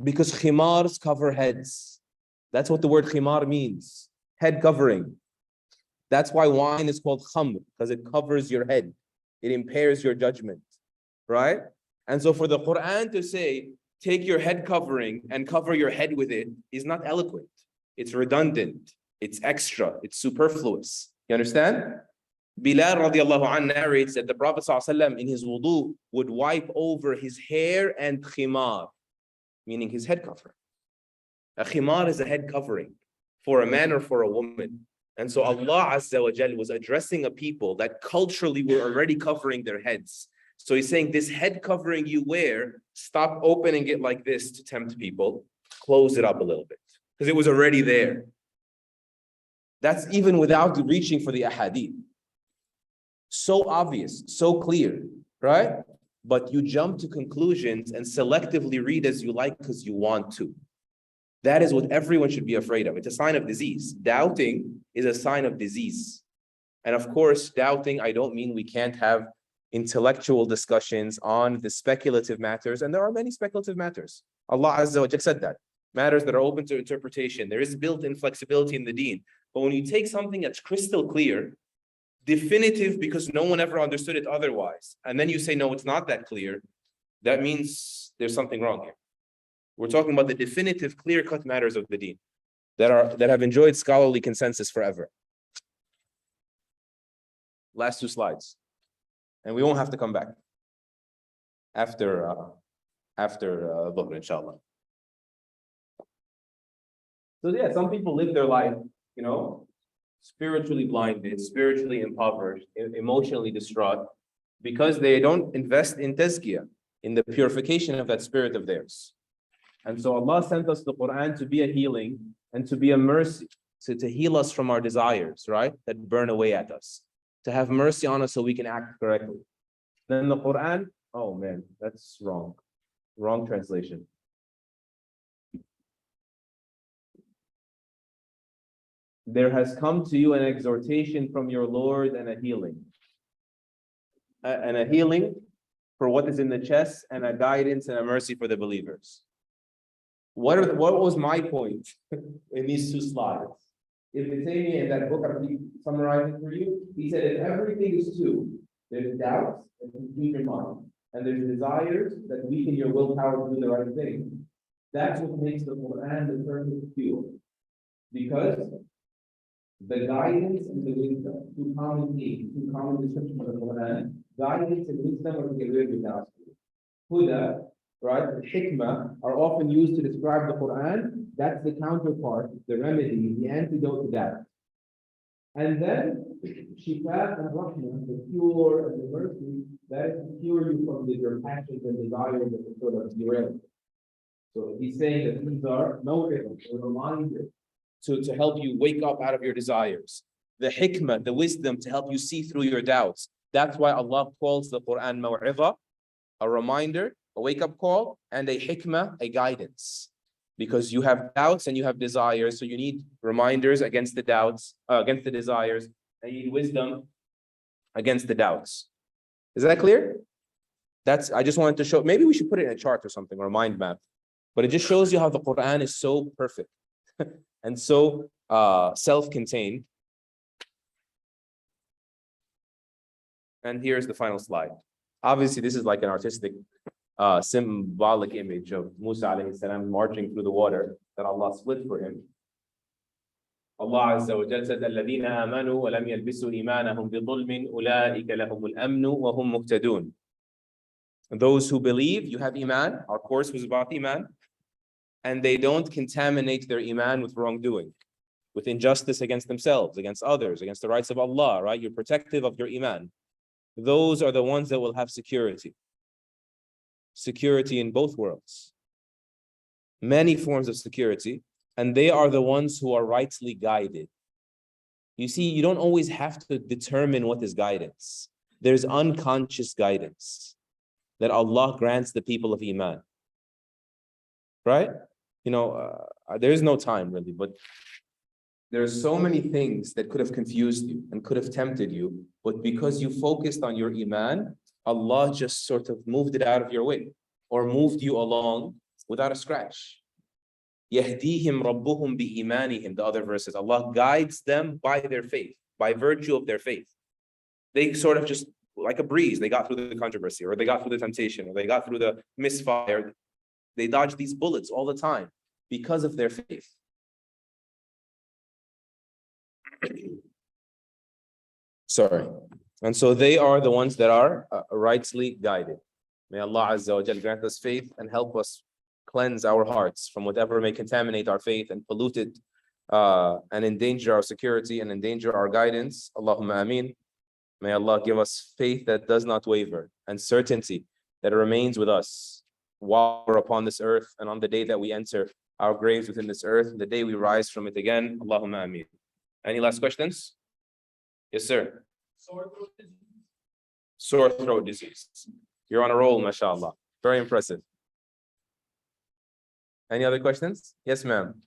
[SPEAKER 1] Because khimars cover heads. That's what the word khimar means. Head covering. That's why wine is called khamr, because it covers your head. It impairs your judgment, right? And so for the Quran to say, take your head covering and cover your head with it is not eloquent. it's redundant, it's extra, it's superfluous. You understand? Bilal radiallahu anh narrates that the Prophet ﷺ in his wudu would wipe over his hair and khimar, meaning his head covering. A khimar is a head covering for a man or for a woman. And so Allah Azza wa Jal was addressing a people that culturally were already covering their heads. So he's saying this head covering you wear, stop opening it like this to tempt people, close it up a little bit, because it was already there. That's even without reaching for the ahadith. So obvious, so clear, right? But you jump to conclusions and selectively read as you like because you want to. That is what everyone should be afraid of. It's a sign of disease. Doubting is a sign of disease. And of course, doubting, I don't mean we can't have intellectual discussions on the speculative matters. And there are many speculative matters. Allah Azza wa Jalla said that. Matters that are open to interpretation. There is built-in flexibility in the deen. But when you take something that's crystal clear, definitive because no one ever understood it otherwise, and then you say, no, it's not that clear, that means there's something wrong here. We're talking about the definitive, clear-cut matters of the deen that have enjoyed scholarly consensus forever. Last two slides. And we won't have to come back after Dhuhr, inshallah. So yeah, some people live their life, spiritually blinded, spiritually impoverished, emotionally distraught, because they don't invest in tazkiyah, in the purification of that spirit of theirs. And so Allah sent us the Quran to be a healing and to be a mercy, to heal us from our desires, right? That burn away at us, to have mercy on us so we can act correctly. Then the Quran, oh man, that's wrong. Wrong translation. There has come to you an exhortation from your Lord and a healing. And a healing for what is in the chest, and a guidance and a mercy for the believers. What was my point in these two slides? Ibn Taymiyyah in that book, I'm summarizing for you, he said if everything is two, there's doubts that confuse your mind, and there's desires that weaken your willpower to do the right thing. That's what makes the Quran the perfect fuel. Because the guidance and the wisdom, two common themes, two common descriptions of the Quran, guidance and wisdom are to get rid of doubts. Huda, right, hikmah are often used to describe the Quran. That's the counterpart, the remedy, the antidote to that. And then shifa and rahmah, the cure and the mercy, that is to cure you from your passions and desires that sort of derail. So he's saying that these are maw'idah, a reminder to help you wake up out of your desires. The hikmah, the wisdom to help you see through your doubts. That's why Allah calls the Quran maw'idah, a reminder, a wake-up call, and a hikmah, a guidance. Because you have doubts and you have desires, so you need reminders against the doubts, against the desires, and you need wisdom against the doubts. Is that clear? I just wanted to show, maybe we should put it in a chart or something, or a mind map. But it just shows you how the Quran is so perfect and so self-contained. And here's the final slide. Obviously, this is like an artistic symbolic image of Musa alayhi salam marching through the water that Allah split for him. Allah Azza wa Jalla said, الَّذِينَ آمَنُوا وَلَمْ يَلْبِسُوا إِيمَانَهُمْ بِظُلْمٍ أُولَٰئِكَ لَهُمُ الْأَمْنُ وَهُمْ مُهْتَدُونَ. Those who believe, you have Iman, our course was about Iman, and they don't contaminate their Iman with wrongdoing, with injustice against themselves, against others, against the rights of Allah, right? You're protective of your Iman. Those are the ones that will have security. Security in both worlds. Many forms of security, and they are the ones who are rightly guided. You see, you don't always have to determine what is guidance. There's unconscious guidance that Allah grants the people of Iman. Right? There is no time really, but there's so many things that could have confused you and could have tempted you, but because you focused on your Iman, Allah just sort of moved it out of your way or moved you along without a scratch. يَهْدِيهِمْ رَبُّهُمْ بِإِيمَانِهِمْ, the other verses. Allah guides them by their faith, by virtue of their faith. They sort of just, like a breeze, they got through the controversy, or they got through the temptation, or they got through the misfire. They dodge these bullets all the time because of their faith. Sorry. And so they are the ones that are rightly guided. May Allah Azza wa Jal grant us faith and help us cleanse our hearts from whatever may contaminate our faith and pollute it and endanger our security and endanger our guidance. Allahumma ameen. May Allah give us faith that does not waver and certainty that remains with us while we're upon this earth and on the day that we enter our graves within this earth, the day we rise from it again. Allahumma ameen. Any last questions? Yes, sir. Sore throat disease. You're on a roll, mashallah. Very impressive. Any other questions? Yes, ma'am.